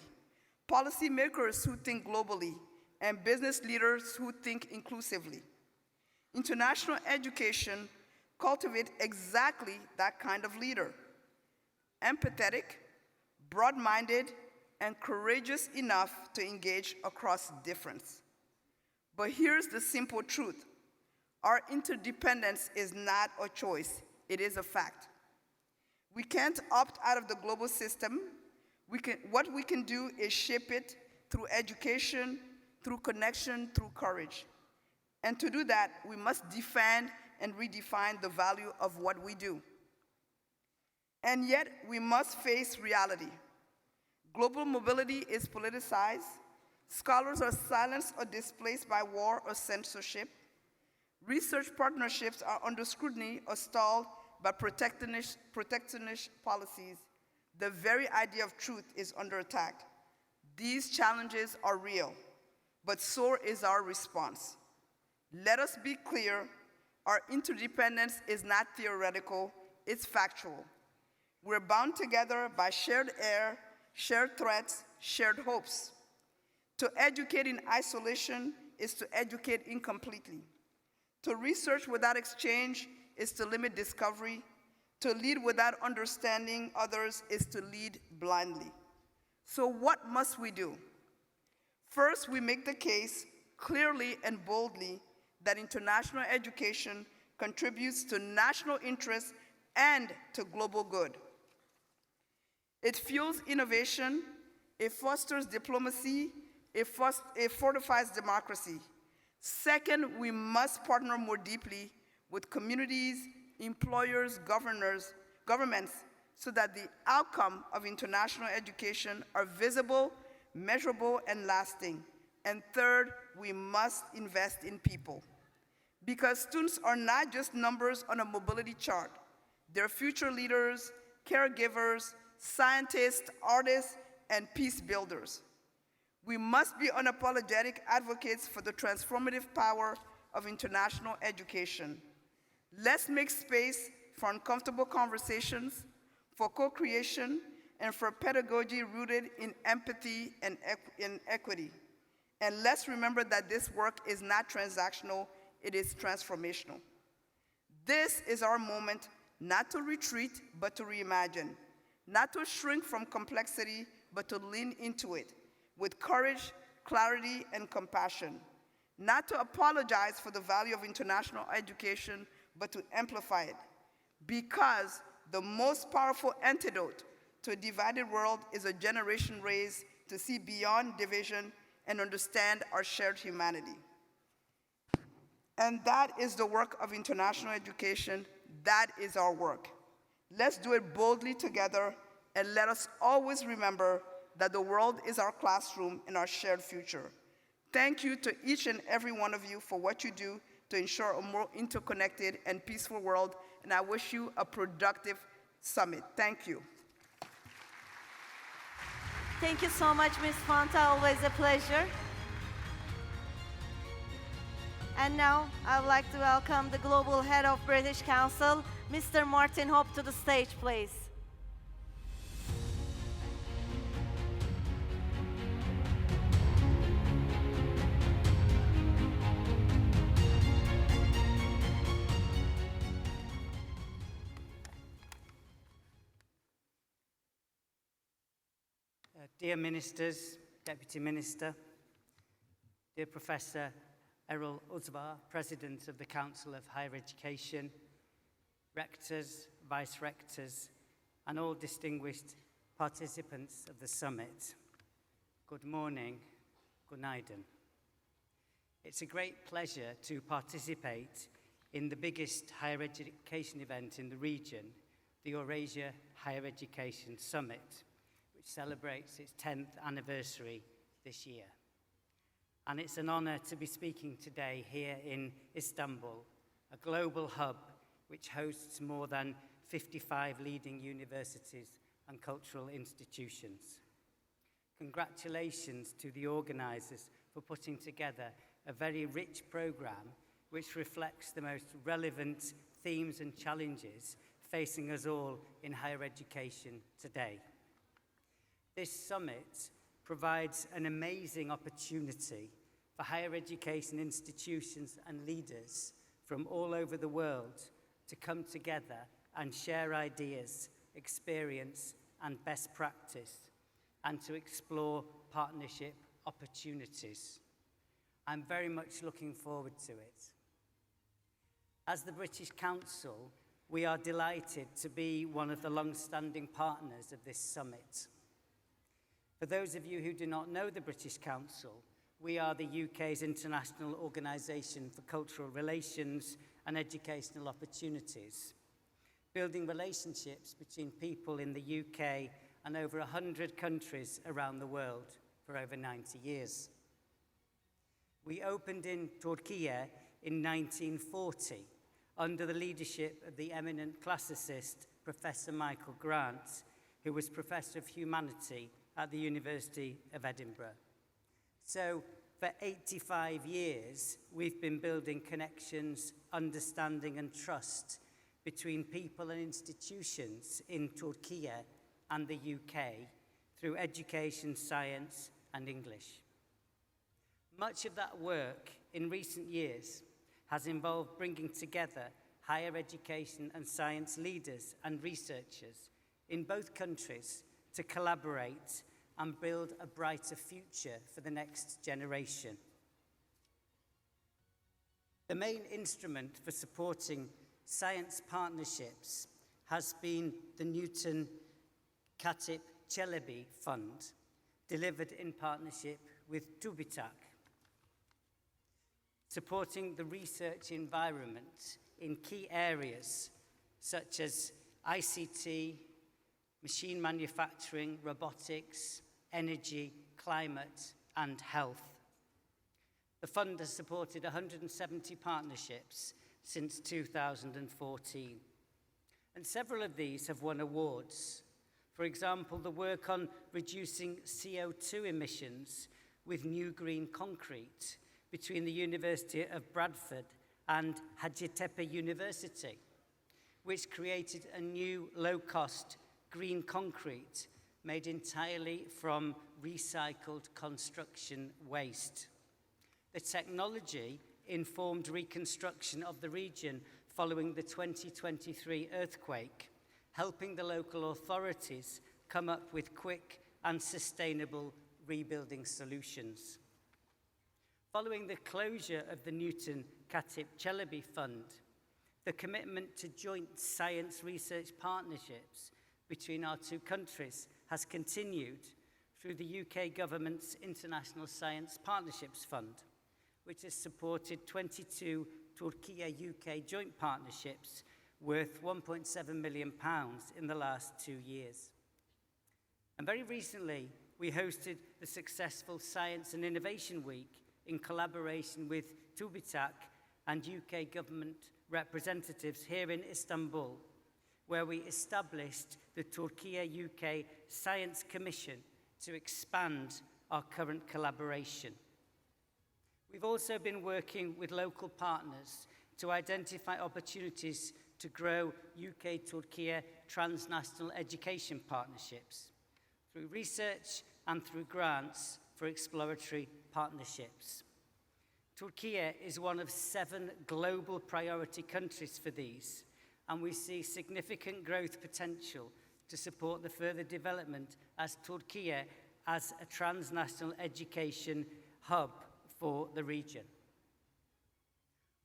policymakers who think globally, and business leaders who think inclusively. International education cultivates exactly that kind of leader. Empathetic, broad-minded, and courageous enough to engage across difference. But here's the simple truth. Our interdependence is not a choice, it is a fact. We can't opt out of the global system. What we can do is shape it through education, through connection, through courage. And to do that, we must defend and redefine the value of what we do. And yet, we must face reality. Global mobility is politicized. Scholars are silenced or displaced by war or censorship. Research partnerships are under scrutiny or stalled by protectionist policies. The very idea of truth is under attack. These challenges are real, but so is our response. Let us be clear, our interdependence is not theoretical, it's factual. We're bound together by shared air, shared threats, shared hopes. To educate in isolation is to educate incompletely. To research without exchange is to limit discovery. To lead without understanding others is to lead blindly. So what must we do? First, we make the case clearly and boldly that international education contributes to national interests and to global good. It fuels innovation, it fosters diplomacy, it fortifies democracy. Second, we must partner more deeply with communities, employers, governments, so that the outcome of international education are visible, measurable, and lasting. And third, we must invest in people. Because students are not just numbers on a mobility chart. They're future leaders, caregivers, scientists, artists, and peace builders. We must be unapologetic advocates for the transformative power of international education. Let's make space for uncomfortable conversations, for co-creation, and for pedagogy rooted in empathy and in equity. And let's remember that this work is not transactional, it is transformational. This is our moment not to retreat, but to reimagine, not to shrink from complexity, but to lean into it with courage, clarity, and compassion, not to apologize for the value of international education, but to amplify it. Because the most powerful antidote to a divided world is a generation raised to see beyond division and understand our shared humanity. And that is the work of international education. That is our work. Let's do it boldly together, and let us always remember that the world is our classroom and our shared future. Thank you to each and every one of you for what you do to ensure a more interconnected and peaceful world, and I wish you a productive summit. Thank you. Thank you so much, Ms. Fanta. Always a pleasure. And now I would like to welcome the Global Head of British Council, Mr. Martin Hope, to the stage, please. Dear Ministers, Deputy Minister, dear Professor Errol Uzvar, President of the Council of Higher Education, Rectors, Vice-Rectors, and all distinguished participants of the summit, good morning, good night. It's a great pleasure to participate in the biggest higher education event in the region, the Eurasia Higher Education Summit, which celebrates its 10th anniversary this year. And it's an honor to be speaking today here in Istanbul, a global hub which hosts more than 55 leading universities and cultural institutions. Congratulations to the organizers for putting together a very rich program which reflects the most relevant themes and challenges facing us all in higher education today. This summit provides an amazing opportunity for higher education institutions and leaders from all over the world to come together and share ideas, experience, and best practice, and to explore partnership opportunities. I'm very much looking forward to it. As the British Council, we are delighted to be one of the long-standing partners of this summit. For those of you who do not know the British Council, we are the UK's international organisation for cultural relations and educational opportunities, building relationships between people in the UK and over 100 countries around the world for over 90 years. We opened in Turkey in 1940 under the leadership of the eminent classicist Professor Michael Grant, who was Professor of Humanity at the University of Edinburgh. So, for 85 years, we've been building connections, understanding and trust between people and institutions in Turkey and the UK through education, science and English. Much of that work in recent years has involved bringing together higher education and science leaders and researchers in both countries to collaborate and build a brighter future for the next generation. The main instrument for supporting science partnerships has been the Newton Katip Çelebi Fund, delivered in partnership with TÜBİTAK, supporting the research environment in key areas such as ICT, machine manufacturing, robotics, energy, climate, and health. The fund has supported 170 partnerships since 2014, and several of these have won awards. For example, the work on reducing CO2 emissions with new green concrete between the University of Bradford and Hacettepe University, which created a new low-cost green concrete made entirely from recycled construction waste. The technology informed reconstruction of the region following the 2023 earthquake, helping the local authorities come up with quick and sustainable rebuilding solutions. Following the closure of the Newton Katip Çelebi Fund, the commitment to joint science research partnerships between our two countries has continued through the UK government's International Science Partnerships Fund, which has supported 22 Turkey-UK joint partnerships worth £1.7 million in the last 2 years. And very recently, we hosted the successful Science and Innovation Week in collaboration with TÜBİTAK and UK government representatives here in Istanbul, where we established the Turkey-UK Science Commission to expand our current collaboration. We've also been working with local partners to identify opportunities to grow UK-Turkey transnational education partnerships through research and through grants for exploratory partnerships. Turkey is one of 7 global priority countries for these, and we see significant growth potential to support the further development as Turkey as a transnational education hub for the region.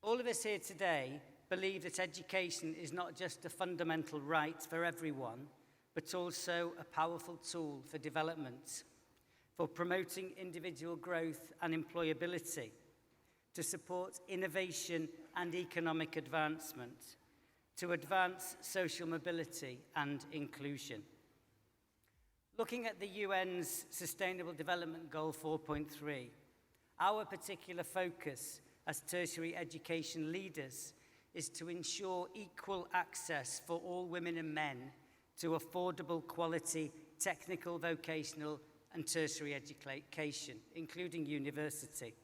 All of us here today believe that education is not just a fundamental right for everyone, but also a powerful tool for development, for promoting individual growth and employability, to support innovation and economic advancement, to advance social mobility and inclusion. Looking at the UN's Sustainable Development Goal 4.3, our particular focus as tertiary education leaders is to ensure equal access for all women and men to affordable quality technical, vocational and tertiary education, including university.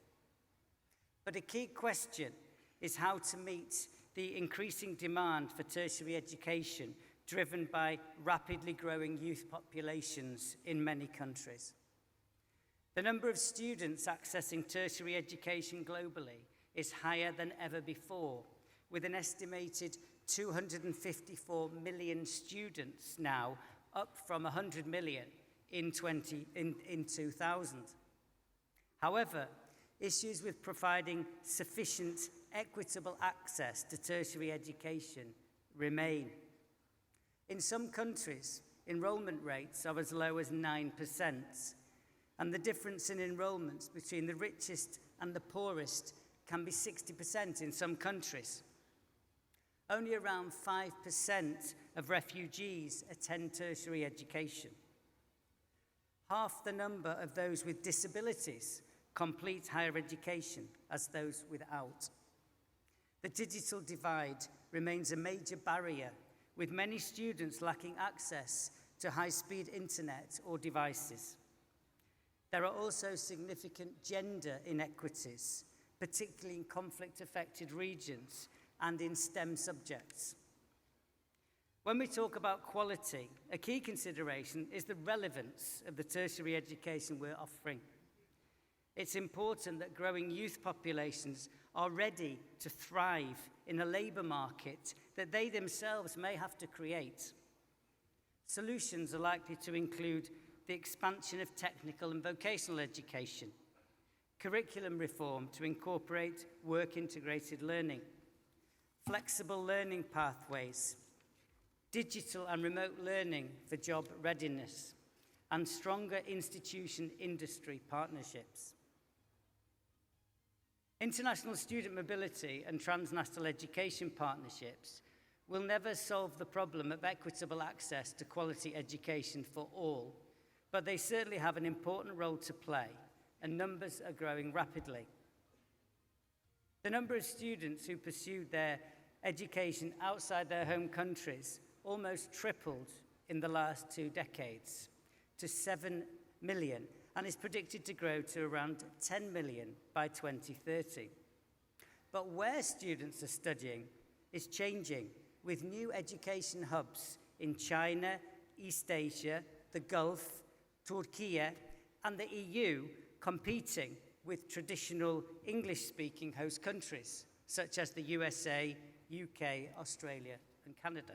But a key question is how to meet the increasing demand for tertiary education driven by rapidly growing youth populations in many countries. The number of students accessing tertiary education globally is higher than ever before, with an estimated 254 million students now, up from 100 million in 2000. However, issues with providing sufficient equitable access to tertiary education remain. In some countries, enrolment rates are as low as 9%, and the difference in enrolments between the richest and the poorest can be 60% in some countries. Only around 5% of refugees attend tertiary education. Half the number of those with disabilities complete higher education as those without. The digital divide remains a major barrier, with many students lacking access to high-speed internet or devices. There are also significant gender inequities, particularly in conflict-affected regions and in STEM subjects. When we talk about quality, a key consideration is the relevance of the tertiary education we're offering. It's important that growing youth populations are ready to thrive in a labour market that they themselves may have to create. Solutions are likely to include the expansion of technical and vocational education, curriculum reform to incorporate work-integrated learning, flexible learning pathways, digital and remote learning for job readiness, and stronger institution-industry partnerships. International student mobility and transnational education partnerships will never solve the problem of equitable access to quality education for all, but they certainly have an important role to play, and numbers are growing rapidly. The number of students who pursued their education outside their home countries almost tripled in the last 2 decades to 7 million, and is predicted to grow to around 10 million by 2030. But where students are studying is changing, with new education hubs in China, East Asia, the Gulf, Turkey, and the EU competing with traditional English-speaking host countries, such as the USA, UK, Australia, and Canada.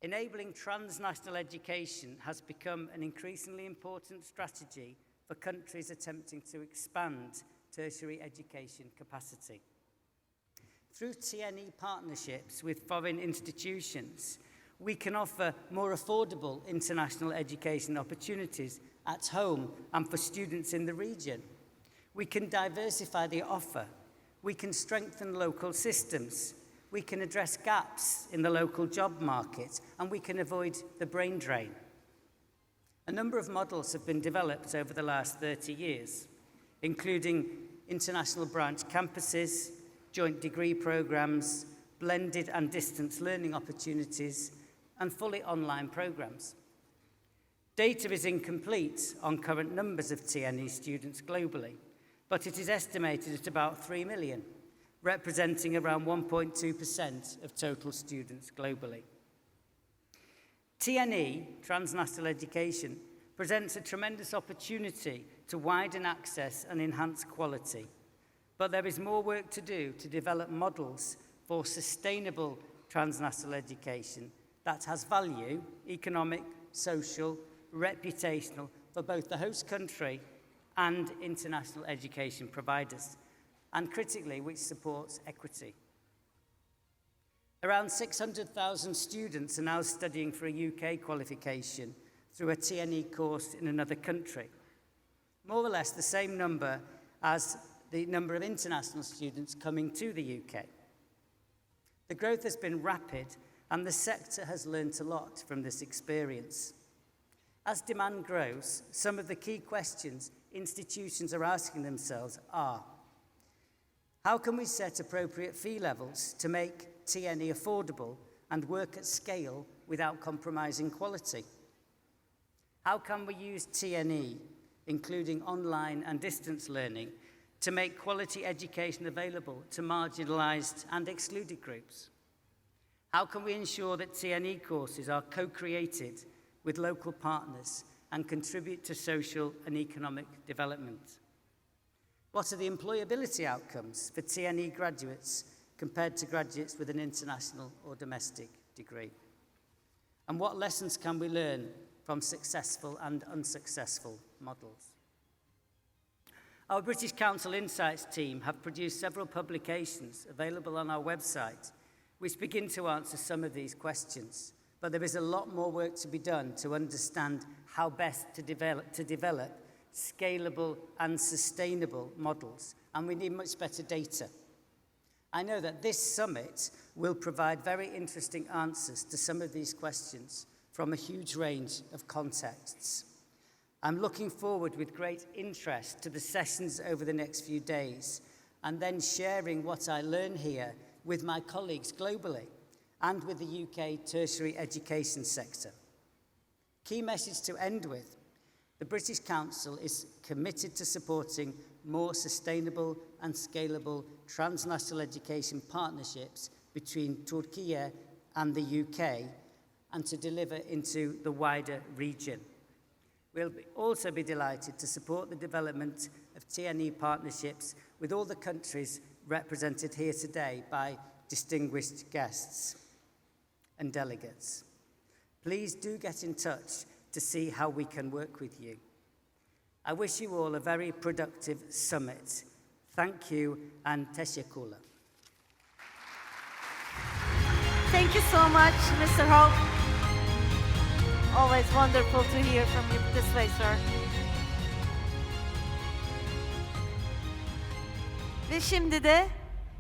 Enabling transnational education has become an increasingly important strategy for countries attempting to expand tertiary education capacity. Through TNE partnerships with foreign institutions, we can offer more affordable international education opportunities at home and for students in the region. We can diversify the offer. We can strengthen local systems. We can address gaps in the local job market, and we can avoid the brain drain. A number of models have been developed over the last 30 years, including international branch campuses, joint degree programs, blended and distance learning opportunities, and fully online programs. Data is incomplete on current numbers of TNE students globally, but it is estimated at about 3 million, representing around 1.2% of total students globally. TNE, transnational education, presents a tremendous opportunity to widen access and enhance quality. But there is more work to do to develop models for sustainable transnational education that has value, economic, social, reputational, for both the host country and international education providers, and critically, which supports equity. Around 600,000 students are now studying for a UK qualification through a TNE course in another country, more or less the same number as the number of international students coming to the UK. The growth has been rapid, and the sector has learnt a lot from this experience. As demand grows, some of the key questions institutions are asking themselves are: how can we set appropriate fee levels to make TNE affordable and work at scale without compromising quality? How can we use TNE, including online and distance learning, to make quality education available to marginalised and excluded groups? How can we ensure that TNE courses are co-created with local partners and contribute to social and economic development? What are the employability outcomes for TNE graduates compared to graduates with an international or domestic degree? And what lessons can we learn from successful and unsuccessful models? Our British Council Insights team have produced several publications available on our website which begin to answer some of these questions. but there is a lot more work to be done to understand how best to develop scalable and sustainable models, and we need much better data. I know that this summit will provide very interesting answers to some of these questions from a huge range of contexts. I'm looking forward with great interest to the sessions over the next few days, and then sharing what I learn here with my colleagues globally and with the UK tertiary education sector. Key message to end with: the British Council is committed to supporting more sustainable and scalable transnational education partnerships between Turkey and the UK, and to deliver into the wider region. We'll also be delighted to support the development of TNE partnerships with all the countries represented here today by distinguished guests and delegates. Please do get in touch to see how we can work with you. I wish you all a very productive summit. Thank you and teşekkürler. Thank you so much, Mr. Hope. Always wonderful to hear from you this way, sir. Ve şimdi de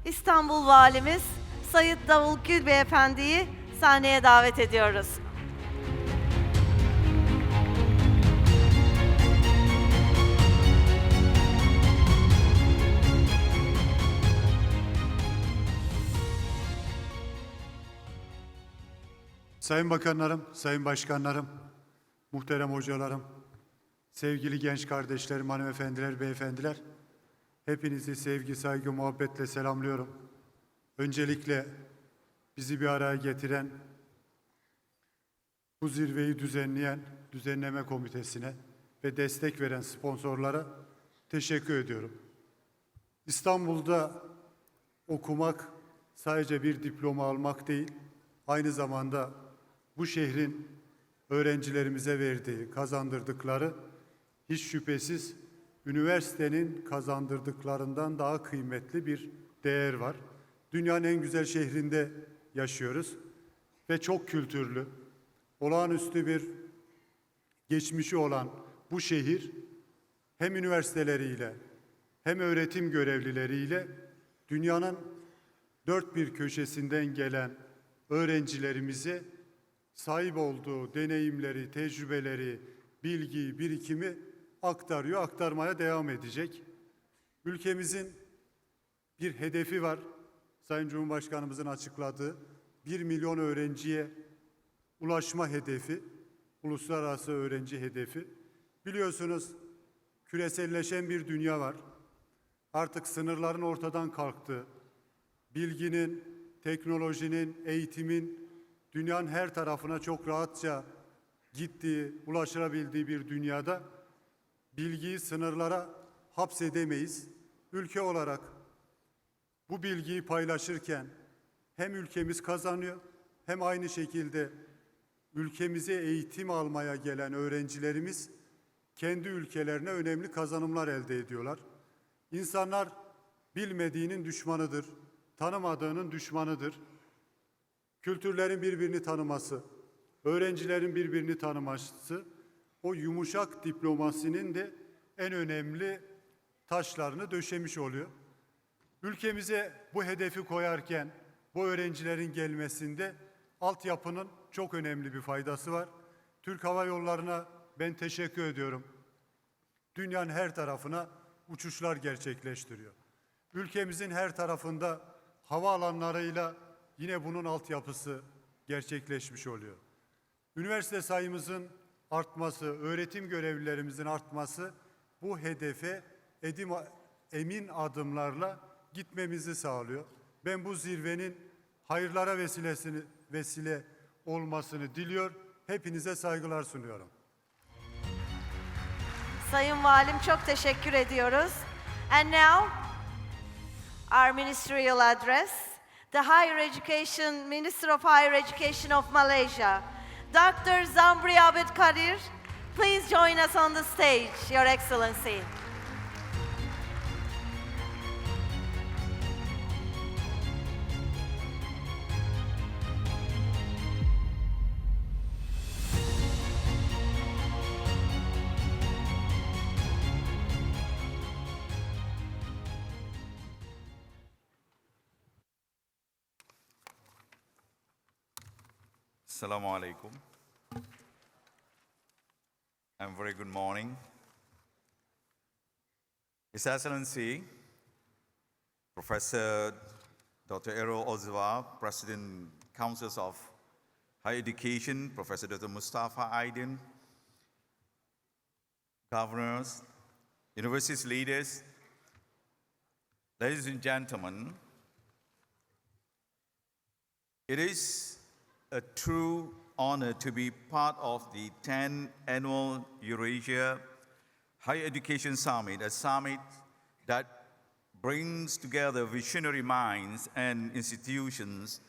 İstanbul Valimiz Sayın Davul Gül Beyefendi'yi sahneye davet ediyoruz. Sayın Bakanlarım, Sayın Başkanlarım, muhterem hocalarım, sevgili genç kardeşlerim, hanımefendiler, beyefendiler, hepinizi sevgi, saygı, muhabbetle selamlıyorum. Öncelikle bizi bir araya getiren, bu zirveyi düzenleyen düzenleme komitesine ve destek veren sponsorlara teşekkür ediyorum. İstanbul'da okumak sadece bir diploma almak değil, aynı zamanda bu şehrin öğrencilerimize verdiği, kazandırdıkları hiç şüphesiz üniversitenin kazandırdıklarından daha kıymetli bir değer var. Dünyanın en güzel şehrinde yaşıyoruz ve çok kültürlü, olağanüstü bir geçmişi olan bu şehir hem üniversiteleriyle hem öğretim görevlileriyle dünyanın dört bir köşesinden gelen öğrencilerimize sahip olduğu deneyimleri, tecrübeleri, bilgiyi, birikimi aktarıyor, aktarmaya devam edecek. Ülkemizin bir hedefi var. Sayın Cumhurbaşkanımızın açıkladığı 1 milyon öğrenciye ulaşma hedefi, uluslararası öğrenci hedefi. Biliyorsunuz küreselleşen bir dünya var. Artık sınırların ortadan kalktığı, bilginin, teknolojinin, eğitimin dünyanın her tarafına çok rahatça gittiği, ulaşılabildiği bir dünyada bilgiyi sınırlara hapsedemeyiz. Ülke olarak bu bilgiyi paylaşırken hem ülkemiz kazanıyor hem aynı şekilde ülkemize eğitim almaya gelen öğrencilerimiz kendi ülkelerine önemli kazanımlar elde ediyorlar. İnsanlar bilmediğinin düşmanıdır, tanımadığının düşmanıdır. Kültürlerin birbirini tanıması, öğrencilerin birbirini tanıması, o yumuşak diplomasinin de en önemli taşlarını döşemiş oluyor. Ülkemize bu hedefi koyarken bu öğrencilerin gelmesinde altyapının çok önemli bir faydası var. Türk Hava Yolları'na ben teşekkür ediyorum. Dünyanın her tarafına uçuşlar gerçekleştiriyor. Ülkemizin her tarafında havaalanlarıyla yine bunun altyapısı gerçekleşmiş oluyor. Üniversite sayımızın artması, öğretim görevlilerimizin artması bu hedefe emin adımlarla gitmemizi sağlıyor. Ben bu zirvenin hayırlara vesile olmasını diliyor. Hepinize saygılar sunuyorum. Sayın Valim, çok teşekkür ediyoruz. And now, our ministerial address, the Higher Education, Minister of Higher Education of Malaysia, Dr. Zambri Abed Kadir, please join us on the stage, Your Excellency. Assalamu alaikum. And very good morning. His Excellency, Professor Dr. Errol Ozwa, President Councils of Higher Education, Professor Dr. Mustafa Aydin, governors, university leaders, ladies and gentlemen, it is a true honor to be part of the 10th Annual Eurasia Higher Education Summit, a summit that brings together visionary minds and institutions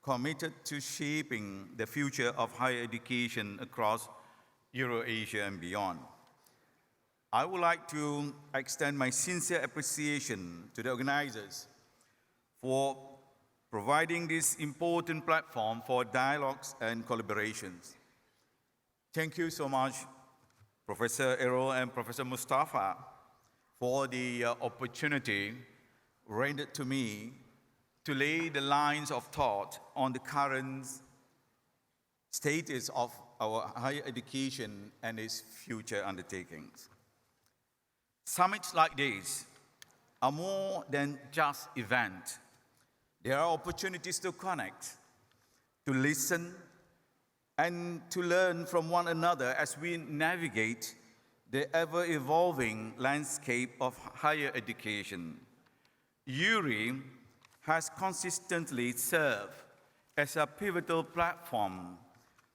committed to shaping the future of higher education across Eurasia and beyond. I would like to extend my sincere appreciation to the organizers for providing this important platform for dialogues and collaborations. Thank you so much, Professor Errol and Professor Mustafa, for the opportunity rendered to me to lay the lines of thought on the current status of our higher education and its future undertakings. Summits like this are more than just events. There are opportunities to connect, to listen, and to learn from one another as we navigate the ever-evolving landscape of higher education. EURIE has consistently served as a pivotal platform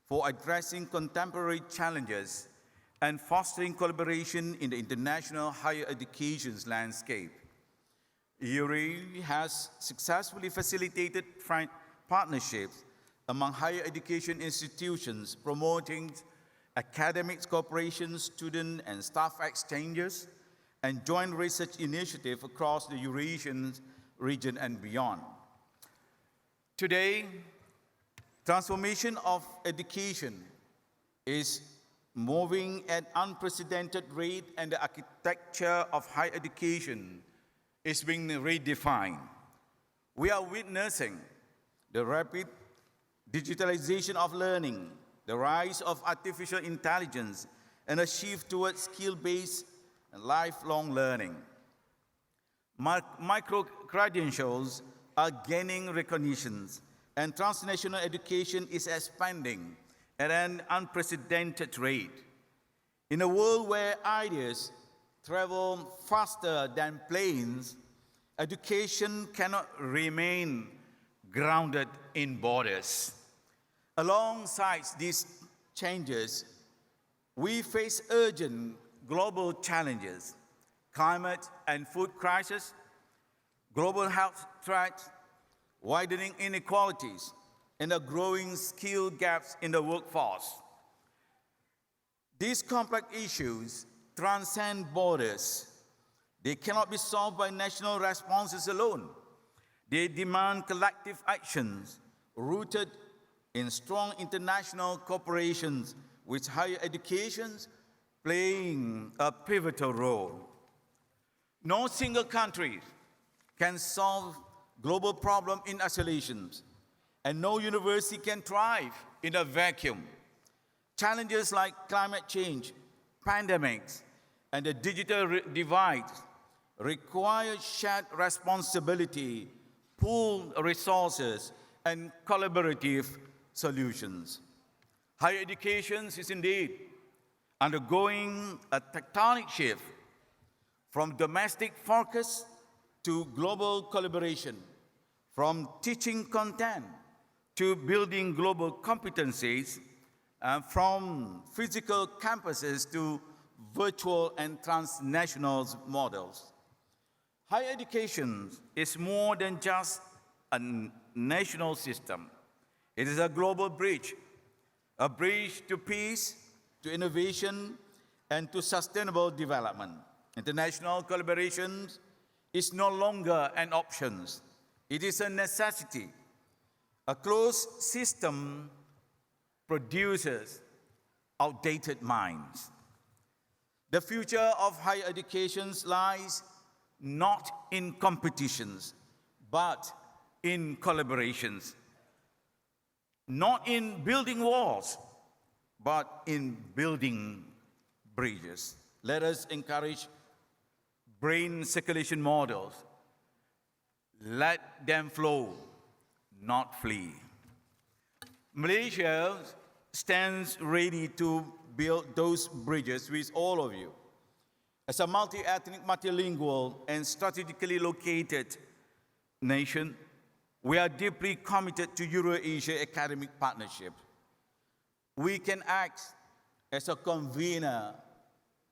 for addressing contemporary challenges and fostering collaboration in the international higher education landscape. EURIE has successfully facilitated partnerships among higher education institutions, promoting academic cooperation, student and staff exchanges, and joint research initiatives across the Eurasian region and beyond. Today, transformation of education is moving at unprecedented rate, and the architecture of higher education is being redefined. We are witnessing the rapid digitalization of learning, the rise of artificial intelligence, and a shift towards skill-based and lifelong learning. Micro-credentials are gaining recognition, and transnational education is expanding at an unprecedented rate. In a world where ideas travel faster than planes, education cannot remain grounded in borders. Alongside these changes, we face urgent global challenges: climate and food crisis, global health threats, widening inequalities, and the growing skill gaps in the workforce. These complex issues transcend borders. They cannot be solved by national responses alone. They demand collective actions rooted in strong international cooperation, with higher education playing a pivotal role. No single country can solve global problems in isolation, and no university can thrive in a vacuum. Challenges like climate change, pandemics, and the digital divide require shared responsibility, pooled resources, and collaborative solutions. Higher education is indeed undergoing a tectonic shift from domestic focus to global collaboration, from teaching content to building global competencies, and from physical campuses to virtual and transnational models. Higher education is more than just a national system. It is a global bridge, a bridge to peace, to innovation, and to sustainable development. International collaboration is no longer an option. It is a necessity. A closed system produces outdated minds. The future of higher education lies not in competitions, but in collaborations. not in building walls, but in building bridges. Let us encourage brain circulation models. Let them flow, not flee. Malaysia stands ready to build those bridges with all of you. As a multi-ethnic, multilingual, and strategically located nation, we are deeply committed to Euro-Asia academic partnership. We can act as a convener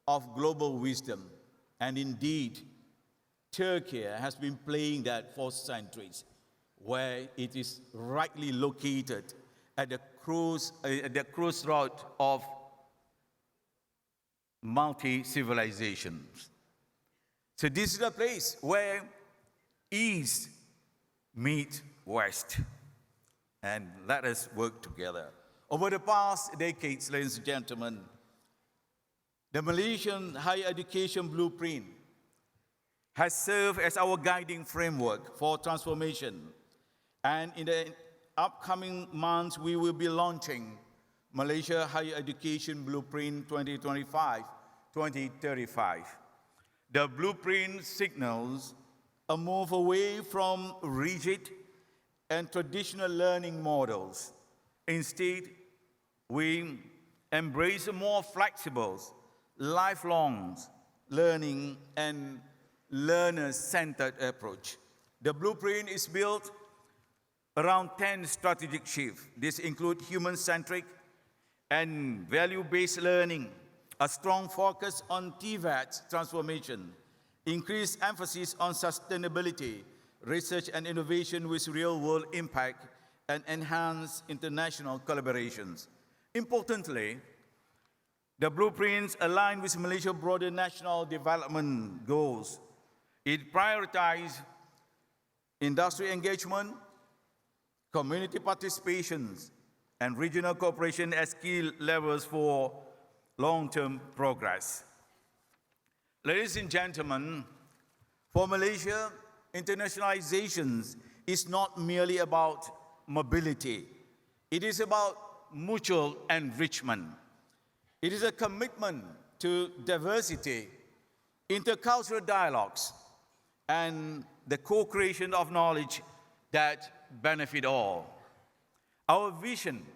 of global wisdom, and indeed, Turkey has been playing that for centuries, where it is rightly located at the crossroad of multi-civilizations. So this is a place where East meet West, and let us work together. Over the past decades, ladies and gentlemen, the Malaysian higher education blueprint has served as our guiding framework for transformation. And in the upcoming months, we will be launching Malaysia Higher Education Blueprint 2025-2035. The blueprint signals a move away from rigid and traditional learning models. Instead, we embrace a more flexible, lifelong learning and learner-centered approach. The blueprint is built around 10 strategic shifts. This includes human-centric and value-based learning, a strong focus on TVET transformation, increased emphasis on sustainability, research and innovation with real-world impact, and enhanced international collaborations. Importantly, the blueprints align with Malaysia's broader national development goals. It prioritizes industry engagement, community participations, and regional cooperation as key levers for long-term progress. Ladies and gentlemen, for Malaysia, internationalization is not merely about mobility. It is about mutual enrichment. It is a commitment to diversity, intercultural dialogues, and the co-creation of knowledge that benefit all. Our vision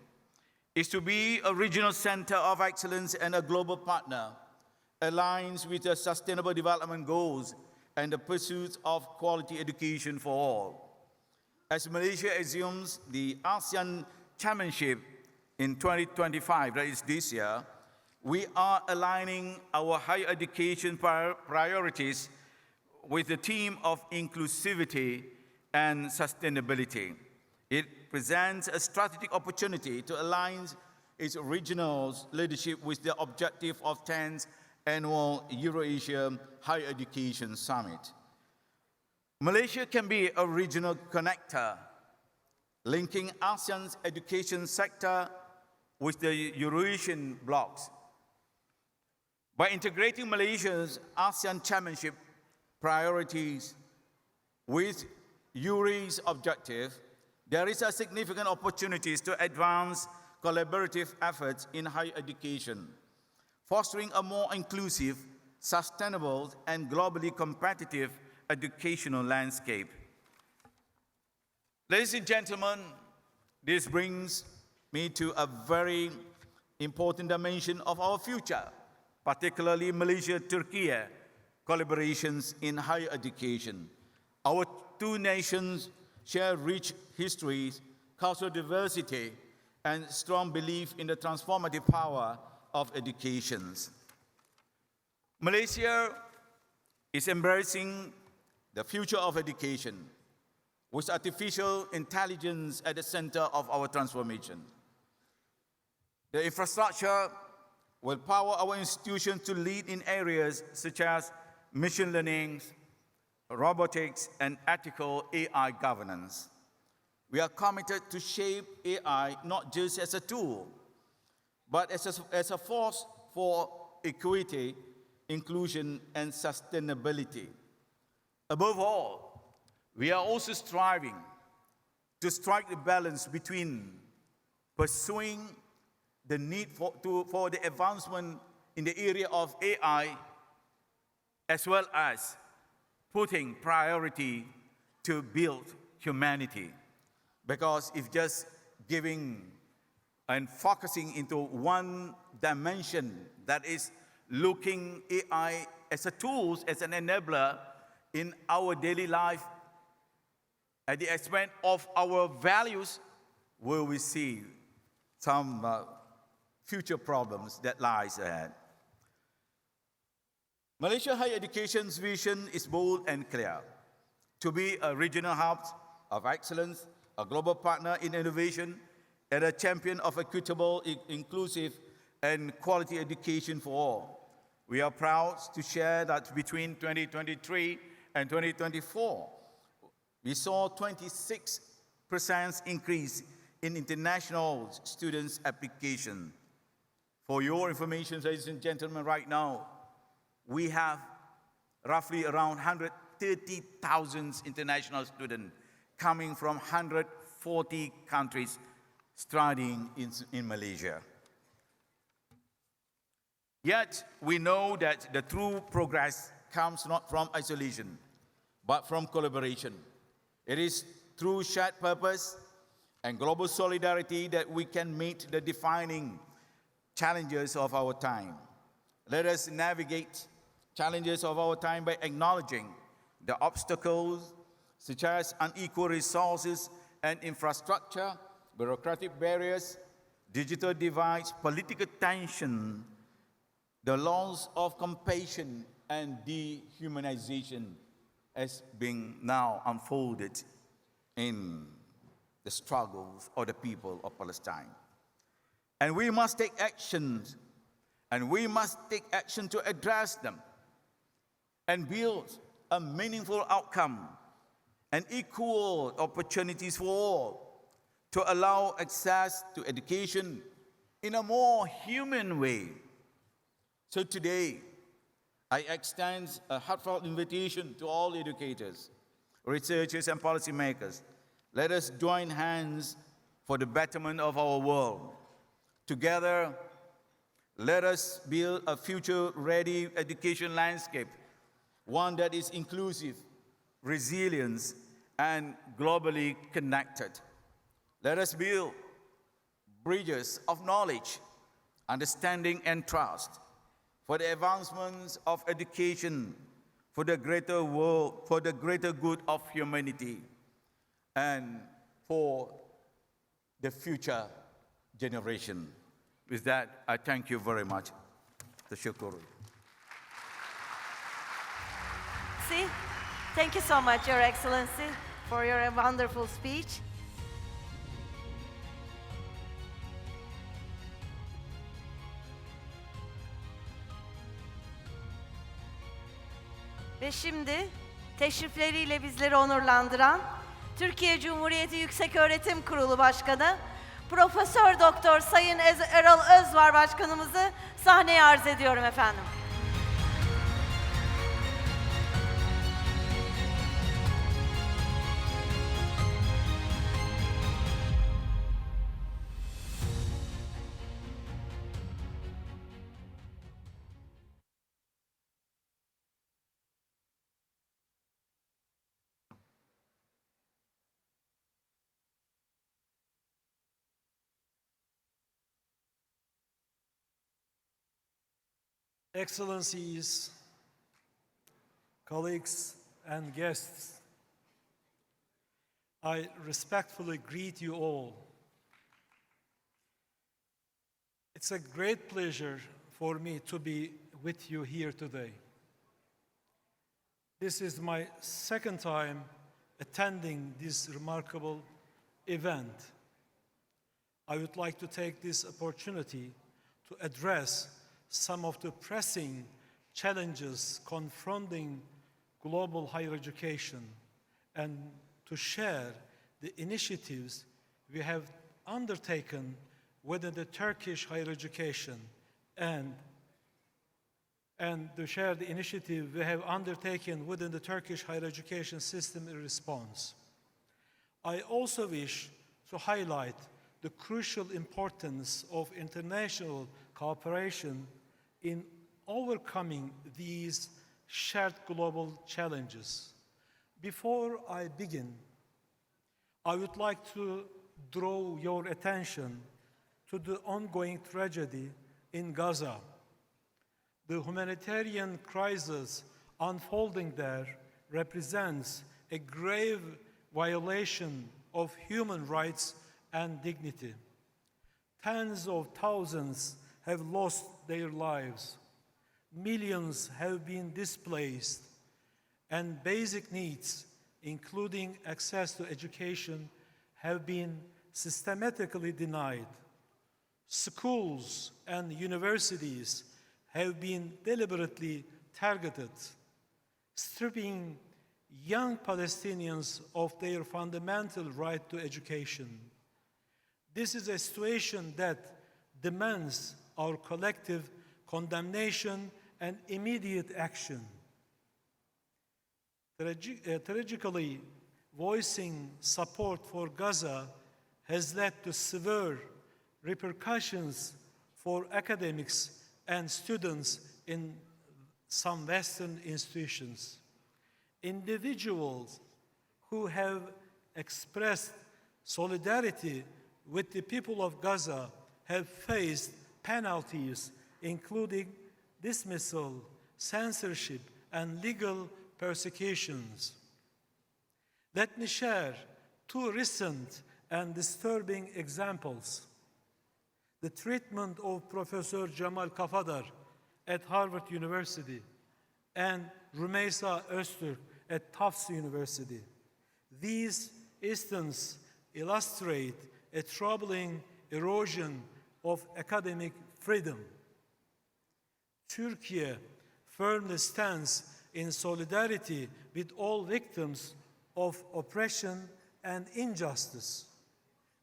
is to be a regional center of excellence and a global partner, aligned with the Sustainable Development Goals and the pursuit of quality education for all. As Malaysia assumes the ASEAN Chairmanship in 2025, that is this year, we are aligning our higher education priorities with the theme of inclusivity and sustainability. It presents a strategic opportunity to align its regional leadership with the objective of 10th Annual Euro-Asia Higher Education Summit. Malaysia can be a regional connector, linking ASEAN's education sector with the Eurasian blocs. By integrating Malaysia's ASEAN Chairmanship priorities with EURIE's objective, there is a significant opportunity to advance collaborative efforts in higher education, fostering a more inclusive, sustainable, and globally competitive educational landscape. Ladies and gentlemen, this brings me to a very important dimension of our future, particularly Malaysia-Turkey collaborations in higher education. Our two nations share rich histories, cultural diversity, and strong belief in the transformative power of education. Malaysia is embracing the future of education with artificial intelligence at the center of our transformation. The infrastructure will power our institutions to lead in areas such as machine learning, robotics, and ethical AI governance. We are committed to shape AI not just as a tool, but as a force for equity, inclusion, and sustainability. Above all, we are also striving to strike the balance between pursuing the need for the advancement in the area of AI, as well as putting priority to build humanity. Because if just giving and focusing into one dimension, that is looking AI as a tool, as an enabler in our daily life, at the expense of our values, will we see some future problems that lies ahead. Malaysia Higher Education's vision is bold and clear: to be a regional hub of excellence, a global partner in innovation, and a champion of equitable, inclusive, and quality education for all. We are proud to share that between 2023 and 2024, we saw 26% increase in international students' application. For your information, ladies and gentlemen, right now, we have roughly around 130,000 international students coming from 140 countries studying in Malaysia. Yet, we know that the true progress comes not from isolation, but from collaboration. It is through shared purpose and global solidarity that we can meet the defining challenges of our time. Let us navigate challenges of our time by acknowledging the obstacles such as unequal resources and infrastructure, bureaucratic barriers, digital divides, political tension, the loss of compassion and dehumanization as being now unfolded in the struggles of the people of Palestine. And we must take action, to address them and build a meaningful outcome and equal opportunities for all, to allow access to education in a more human way. So today, I extend a heartfelt invitation to all educators, researchers, and policymakers. Let us join hands for the betterment of our world. Together, let us build a future-ready education landscape, one that is inclusive, resilient, and globally connected. Let us build bridges of knowledge, understanding, and trust for the advancements of education, for the greater world, for the greater good of humanity, and for the future generation. With that, I thank you very much. Tashukuru. See, thank you so much, Your Excellency, for your wonderful speech. Ve şimdi teşrifleriyle bizleri onurlandıran Türkiye Cumhuriyeti Yükseköğretim Kurulu Başkanı Profesör Doktor Sayın Erol Özvar Başkanımızı sahneye arz ediyorum efendim. Excellencies, colleagues, and guests, I respectfully greet you all. It's a great pleasure for me to be with you here today. This is my second time attending this remarkable event. I would like to take this opportunity to address some of the pressing challenges confronting global higher education and to share the initiatives we have undertaken within the Turkish higher education and to share the initiative we have undertaken within the Turkish higher education system in response. I also wish to highlight the crucial importance of international cooperation in overcoming these shared global challenges. Before I begin, I would like to draw your attention to the ongoing tragedy in Gaza. The humanitarian crisis unfolding there represents a grave violation of human rights and dignity. Tens of thousands have lost their lives. Millions have been displaced, and basic needs, including access to education, have been systematically denied. Schools and universities have been deliberately targeted, stripping young Palestinians of their fundamental right to education. This is a situation that demands our collective condemnation and immediate action. Tragically, voicing support for Gaza has led to severe repercussions for academics and students in some Western institutions. Individuals who have expressed solidarity with the people of Gaza have faced penalties, including dismissal, censorship, and legal persecutions. Let me share two recent and disturbing examples. The treatment of Professor Jamal Kafadar at Harvard University and Rümeysa Öztürk at Tufts University. These instances illustrate a troubling erosion of academic freedom. Turkey firmly stands in solidarity with all victims of oppression and injustice.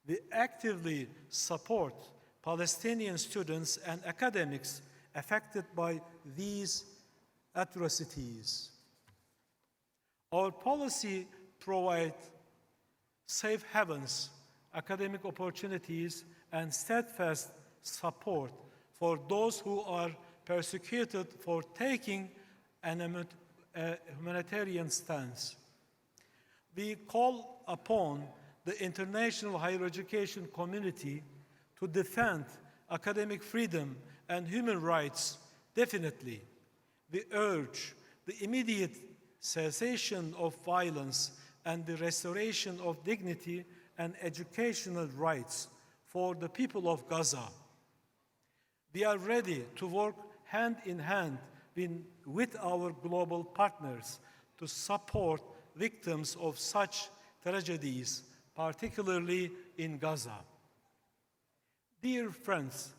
We actively support Palestinian students and academics affected by these atrocities. Our policy provides safe havens, academic opportunities, and steadfast support for those who are persecuted for taking a humanitarian stance. We call upon the international higher education community to defend academic freedom and human rights definitely. We urge the immediate cessation of violence and the restoration of dignity and educational rights for the people of Gaza. We are ready to work hand in hand with our global partners to support victims of such tragedies, particularly in Gaza. Dear friends,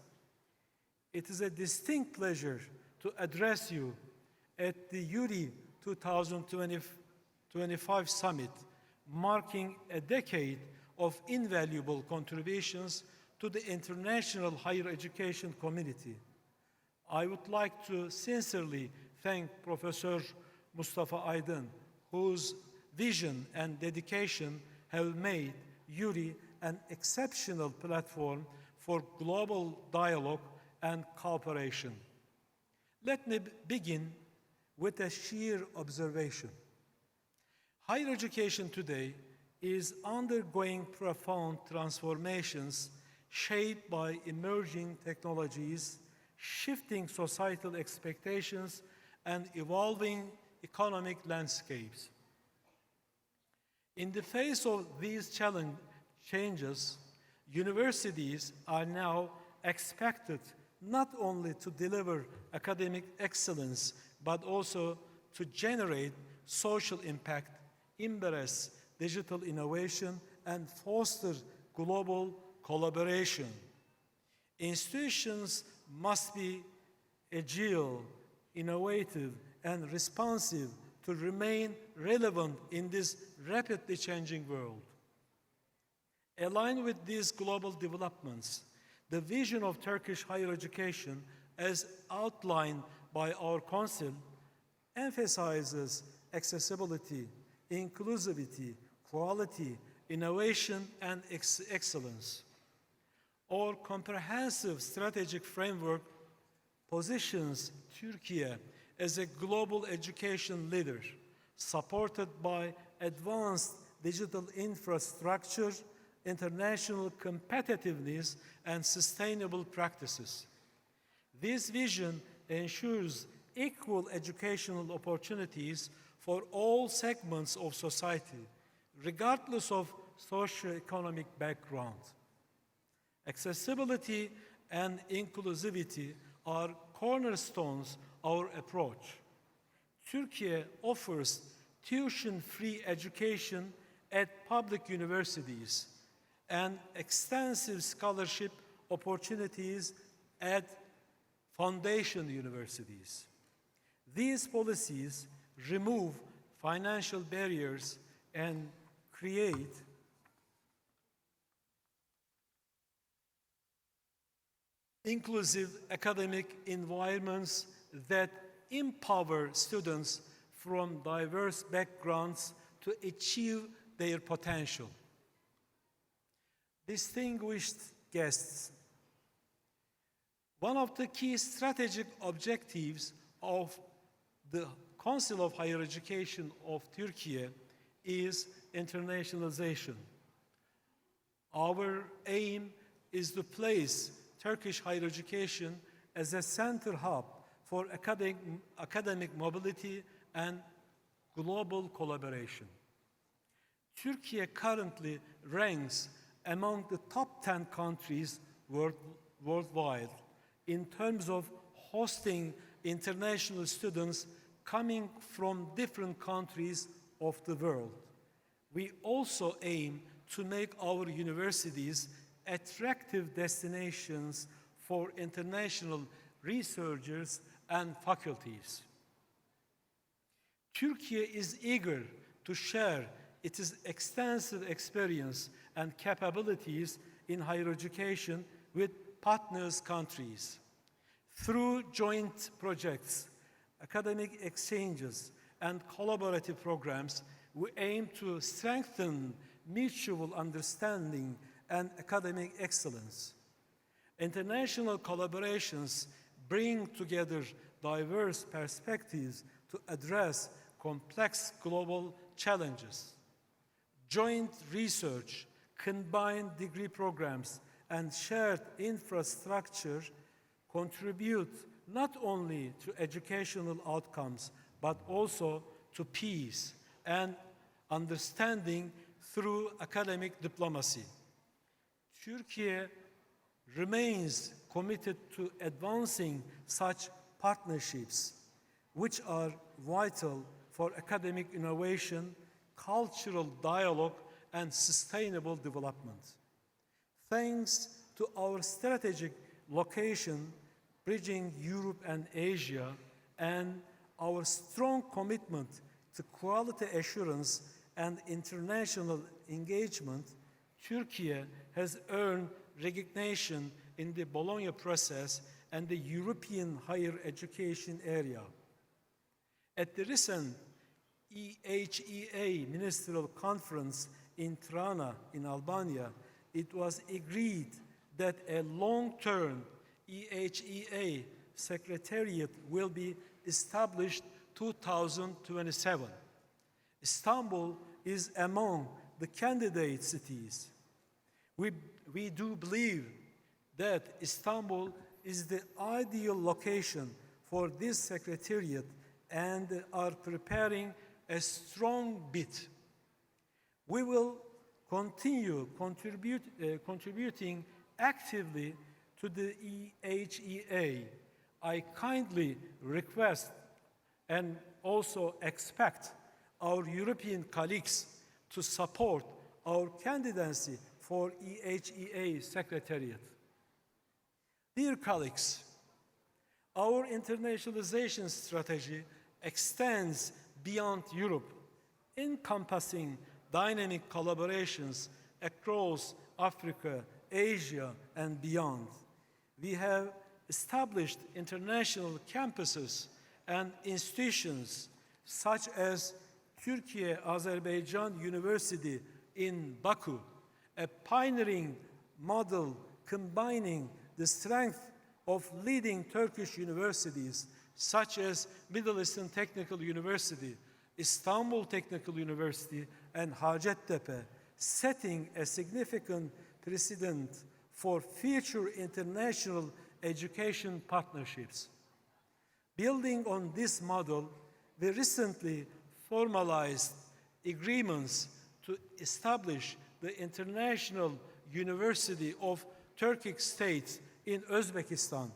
it is a distinct pleasure to address you at the EURIE 2025 summit, marking a decade of invaluable contributions to the international higher education community. I would like to sincerely thank Professor Mustafa Aydın, whose vision and dedication have made EURIE an exceptional platform for global dialogue and cooperation. Let me begin with a sheer observation. Higher education today is undergoing profound transformations shaped by emerging technologies, shifting societal expectations, and evolving economic landscapes. In the face of these changes, universities are now expected not only to deliver academic excellence, but also to generate social impact, embrace digital innovation, and foster global collaboration. Institutions must be agile, innovative, and responsive to remain relevant in this rapidly changing world. Aligned with these global developments, the vision of Turkish higher education, as outlined by our Council, emphasizes accessibility, inclusivity, quality, innovation, and excellence. Our comprehensive strategic framework positions Turkey as a global education leader, supported by advanced digital infrastructure, international competitiveness, and sustainable practices. This vision ensures equal educational opportunities for all segments of society, regardless of socioeconomic background. Accessibility and inclusivity are cornerstones of our approach. Turkey offers tuition-free education at public universities and extensive scholarship opportunities at foundation universities. These policies remove financial barriers and create inclusive academic environments that empower students from diverse backgrounds to achieve their potential. Distinguished guests, one of the key strategic objectives of the Council of Higher Education of Turkey is internationalization. Our aim is to place Turkish higher education as a center hub for academic mobility and global collaboration. Turkey currently ranks among the top 10 countries worldwide in terms of hosting international students coming from different countries of the world. We also aim to make our universities attractive destinations for international researchers and faculties. Turkey is eager to share its extensive experience and capabilities in higher education with partners countries. Through joint projects, academic exchanges, and collaborative programs, we aim to strengthen mutual understanding and academic excellence. International collaborations bring together diverse perspectives to address complex global challenges. Joint research, combined degree programs, and shared infrastructure contribute not only to educational outcomes, but also to peace and understanding through academic diplomacy. Turkey remains committed to advancing such partnerships, which are vital for academic innovation, cultural dialogue, and sustainable development. Thanks to our strategic location bridging Europe and Asia, and our strong commitment to quality assurance and international engagement, Turkey has earned recognition in the Bologna process and the European higher education area. At the recent EHEA Ministerial Conference in Tirana, in Albania, it was agreed that a long-term EHEA Secretariat will be established 2027. Istanbul is among the candidate cities. We do believe that Istanbul is the ideal location for this secretariat and are preparing a strong bid. We will continue contributing actively to the EHEA. I kindly request and also expect our European colleagues to support our candidacy for EHEA Secretariat. Dear colleagues, our internationalization strategy extends beyond Europe, encompassing dynamic collaborations across Africa, Asia, and beyond. We have established international campuses and institutions such as Türkiye-Azerbaijan University in Baku, a pioneering model combining the strength of leading Turkish universities such as Middle Eastern Technical University, Istanbul Technical University, and Hacettepe, setting a significant precedent for future international education partnerships. Building on this model, we recently formalized agreements to establish the International University of Turkic States in Uzbekistan,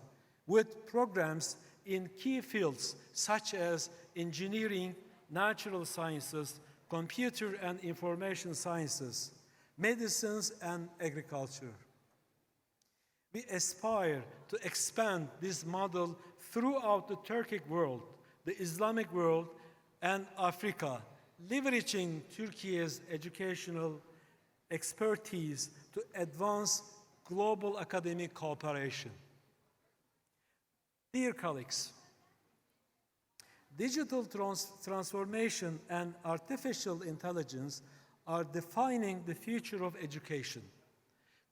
with programs in key fields such as engineering, natural sciences, computer and information sciences, medicines, and agriculture. We aspire to expand this model throughout the Turkic world, the Islamic world, and Africa, leveraging Turkey's educational expertise to advance global academic cooperation. Dear colleagues, digital transformation and artificial intelligence are defining the future of education.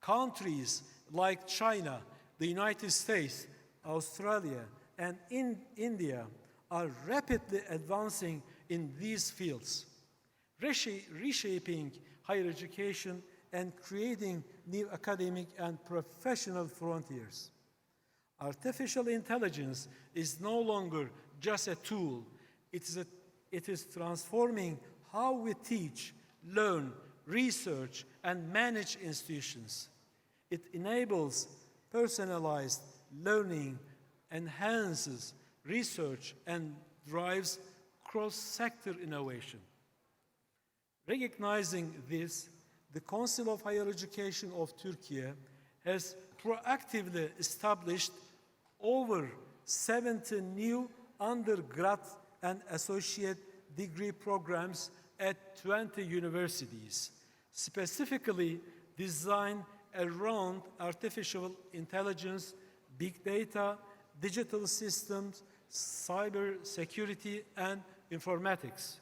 Countries like China, the United States, Australia, and India are rapidly advancing in these fields, reshaping higher education and creating new academic and professional frontiers. Artificial intelligence is no longer just a tool. It is transforming how we teach, learn, research, and manage institutions. It enables personalized learning, enhances research, and drives cross-sector innovation. Recognizing this, the Council of Higher Education of Turkey has proactively established over 70 new undergrad and associate degree programs at 20 universities, specifically designed around artificial intelligence, big data, digital systems, cyber security, and informatics.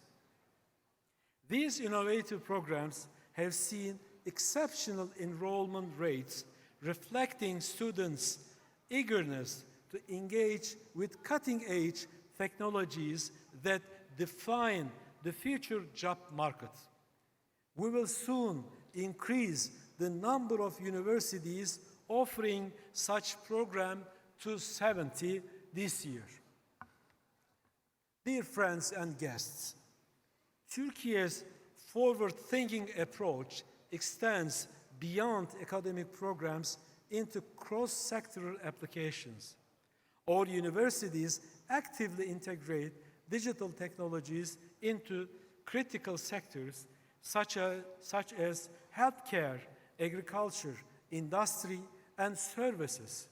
These innovative programs have seen exceptional enrollment rates, reflecting students' eagerness to engage with cutting-edge technologies that define the future job market. We will soon increase the number of universities offering such program to 70 this year. Dear friends and guests, Turkey's forward-thinking approach extends beyond academic programs into cross-sectoral applications. Our universities actively integrate digital technologies into critical sectors such as healthcare, agriculture, industry, and services.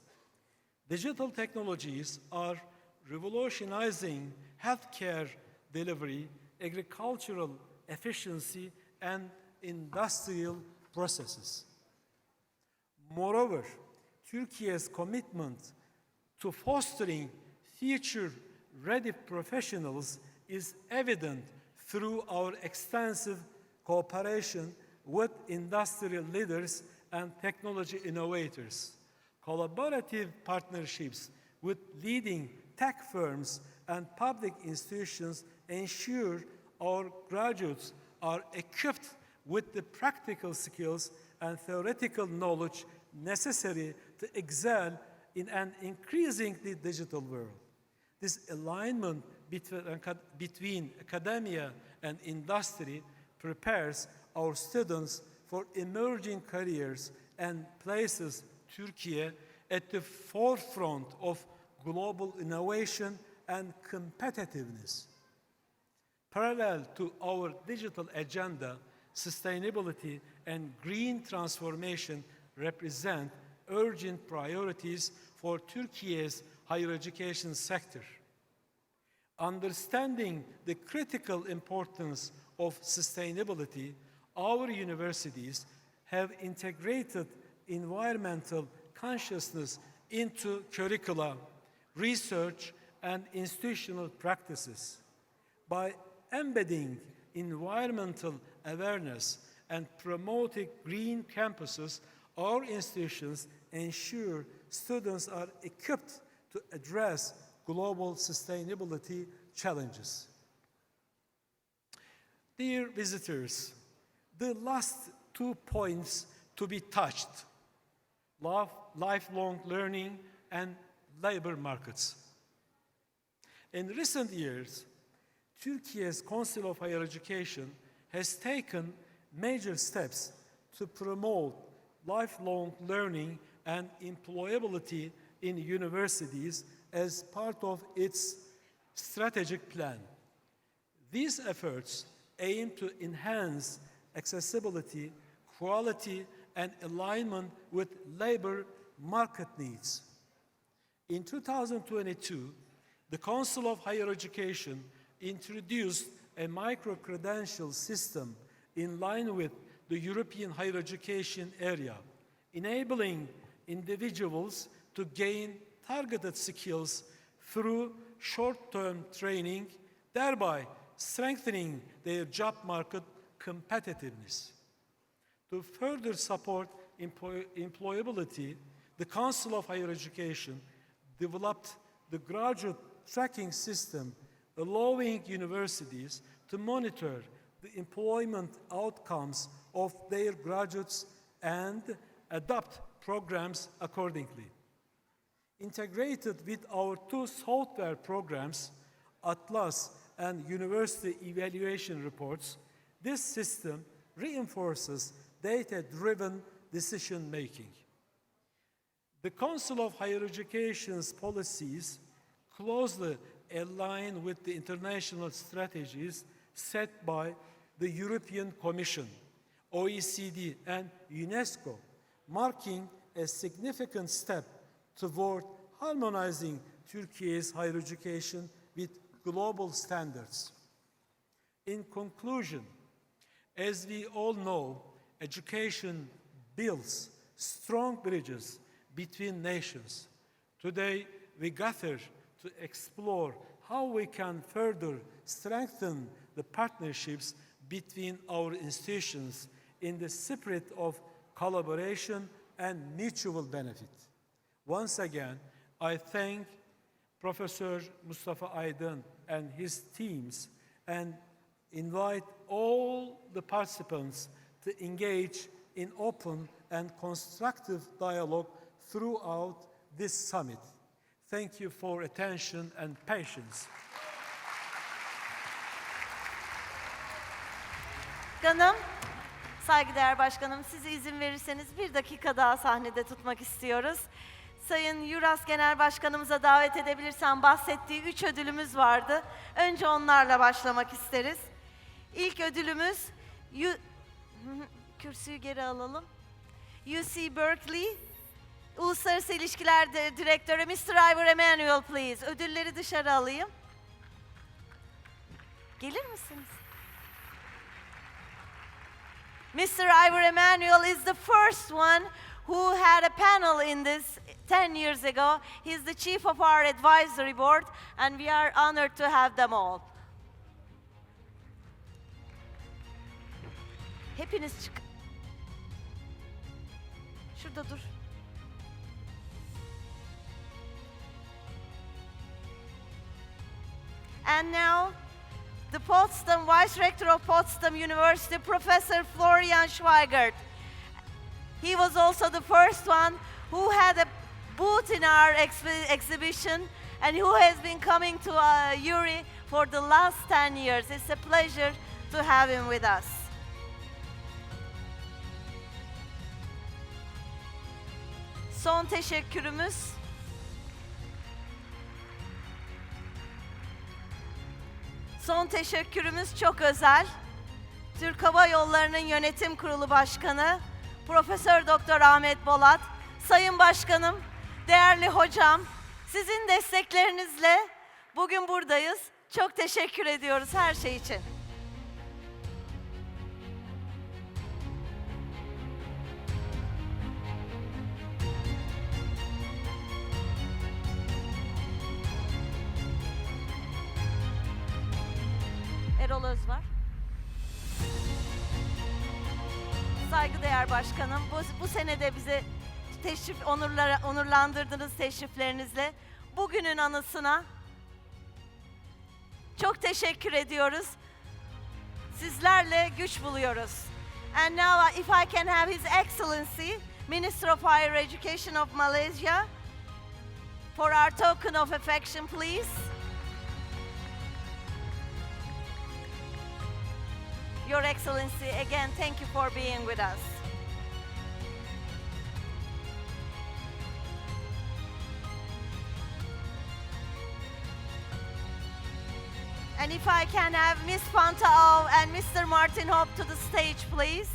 Digital technologies are revolutionizing healthcare delivery, agricultural efficiency, and industrial processes. Moreover, Turkey's commitment to fostering future-ready professionals is evident through our extensive cooperation with industrial leaders and technology innovators. Collaborative partnerships with leading tech firms and public institutions ensure our graduates are equipped with the practical skills and theoretical knowledge necessary to excel in an increasingly digital world. This alignment between academia and industry prepares our students for emerging careers and places Turkey at the forefront of global innovation and competitiveness. Parallel to our digital agenda, sustainability and green transformation represent urgent priorities for Turkey's higher education sector. Understanding the critical importance of sustainability, our universities have integrated environmental consciousness into curricula, research, and institutional practices. By embedding environmental awareness and promoting green campuses, our institutions ensure students are equipped to address global sustainability challenges. Dear visitors, the last 2 points to be touched: lifelong learning and labor markets. In recent years, Turkey's Council of Higher Education has taken major steps to promote lifelong learning and employability in universities as part of its strategic plan. These efforts aim to enhance accessibility, quality, and alignment with labor market needs. In 2022, the Council of Higher Education introduced a micro-credential system in line with the European higher education area, enabling individuals to gain targeted skills through short-term training, thereby strengthening their job market competitiveness. To further support employability, the Council of Higher Education developed the graduate tracking system, allowing universities to monitor the employment outcomes of their graduates and adapt programs accordingly. Integrated with our 2 software programs, Atlas and University Evaluation Reports, this system reinforces data-driven decision-making. The Council of Higher Education's policies closely align with the international strategies set by the European Commission, OECD, and UNESCO, marking a significant step toward harmonizing Turkey's higher education with global standards. In conclusion, as we all know, education builds strong bridges between nations. Today, we gather to explore how we can further strengthen the partnerships between our institutions in the spirit of collaboration and mutual benefit. Once again, I thank Professor Mustafa Aydın and his teams and invite all the participants to engage in open and constructive dialogue throughout this summit. Thank you for attention and patience. Başkanım, saygıdeğer başkanım, size izin verirseniz 1 dakika daha sahnede tutmak istiyoruz. Sayın EURAS Genel Başkanımıza davet edebilirsem bahsettiği 3 ödülümüz vardı. Önce onlarla başlamak isteriz. İlk ödülümüz, kürsüyü geri alalım. UC Berkeley Uluslararası İlişkiler Direktörü Mr. Ivor Emanuel, please. Ödülleri dışarı alayım. Gelir misiniz? Mr. Ivor Emanuel is the first one who had a panel in this 10 years ago. He's the chief of our advisory board, and we are honored to have them all. Hepiniz çıkın. Şurada dur. And now, the Potsdam Vice Rector of Potsdam University, Professor Florian Schweigert. He was also the first one who had a booth in our exhibition and who has been coming to EURIE for the last 10 years. It's a pleasure to have him with us. Son teşekkürümüz çok özel. Türk Hava Yolları'nın Yönetim Kurulu Başkanı Profesör Doktor Ahmet Bolat. Sayın Başkanım, değerli hocam, sizin desteklerinizle bugün buradayız. Çok teşekkür ediyoruz her şey için. Erol Özvar. Saygıdeğer başkanım, bu sene de bize onurlandırdınız teşriflerinizle. Bugünün anısına çok teşekkür ediyoruz. Sizlerle güç buluyoruz. And now if I can have His Excellency, Minister of Higher Education of Malaysia, for our token of affection, please. Your Excellency, again, thank you for being with us. And if I can have Miss Pantao and Mr. Martin Hope to the stage, please.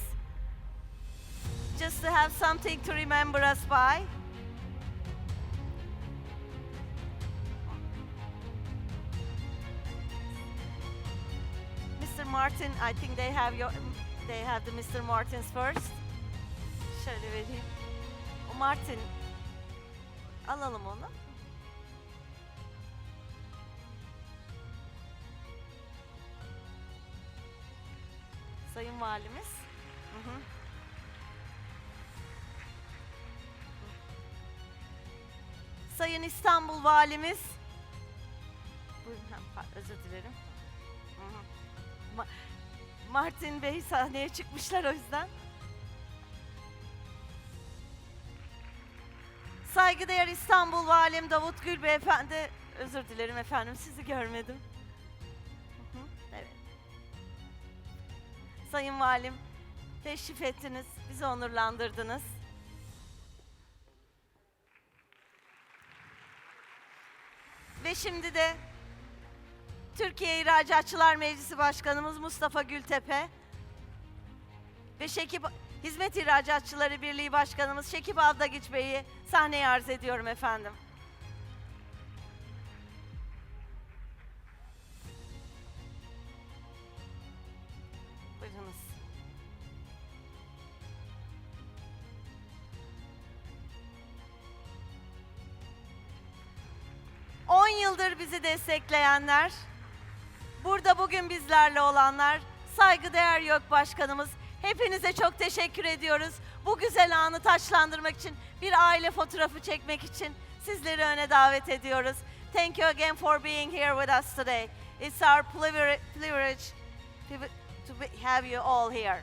Just to have something to remember us by. Mr. Martin, I think they have the Mr. Martins first. Şöyle vereyim. O Martin, alalım onu. Sayın Valimiz. Sayın İstanbul Valimiz. Buyurun, özür dilerim. Martin Bey sahneye çıkmışlar o yüzden. Saygıdeğer İstanbul Valim Davut Gül Beyefendi. Özür dilerim efendim, sizi görmedim. Evet. Sayın Valim, teşrif ettiniz, bizi onurlandırdınız. Ve şimdi de Türkiye İhracatçılar Meclisi Başkanımız Mustafa Gültepe ve Hizmet İhracatçıları Birliği Başkanımız Şekip Avdagiç Bey'i sahneye arz ediyorum efendim. Buyurunuz. Yıldır bizi destekleyenler, burada bugün bizlerle olanlar, saygıdeğer YÖK Başkanımız, hepinize çok teşekkür ediyoruz. Bu güzel anı taçlandırmak için, bir aile fotoğrafı çekmek için sizleri öne davet ediyoruz. Thank you again for being here with us today. It's our privilege to have you all here.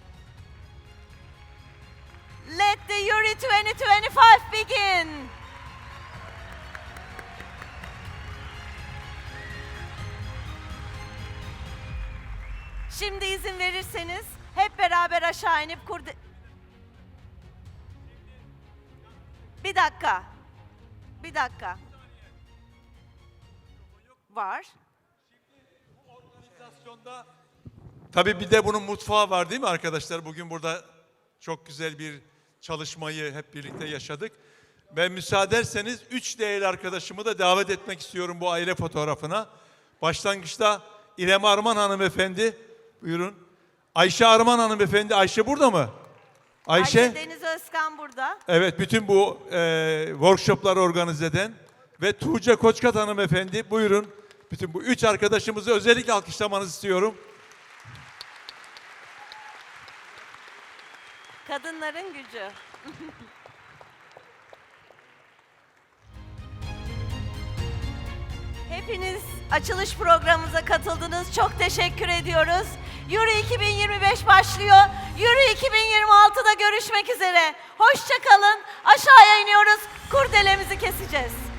Let the EURIE 2025 begin. Şimdi izin verirseniz hep beraber aşağı inip Bir dakika. Var. Tabii bir de bunun mutfağı var değil mi arkadaşlar? Bugün burada çok güzel bir çalışmayı hep birlikte yaşadık. Ve müsaade ederseniz 3 değerli arkadaşımı da davet etmek istiyorum bu aile fotoğrafına. Başlangıçta İrem Arman hanımefendi, buyurun. Ayşe Arman hanımefendi, Ayşe burada mı? Ayşe Deniz Özkan burada. Evet, bütün bu workshopları organize eden ve Tuğçe Koçkat hanımefendi, buyurun. Bütün bu 3 arkadaşımızı özellikle alkışlamanızı istiyorum. Kadınların gücü. Hepiniz açılış programımıza katıldınız. Çok teşekkür ediyoruz. EURIE 2025 başlıyor. EURIE 2026'da görüşmek üzere. Hoşça kalın. Aşağıya iniyoruz. Kurdelemizi keseceğiz.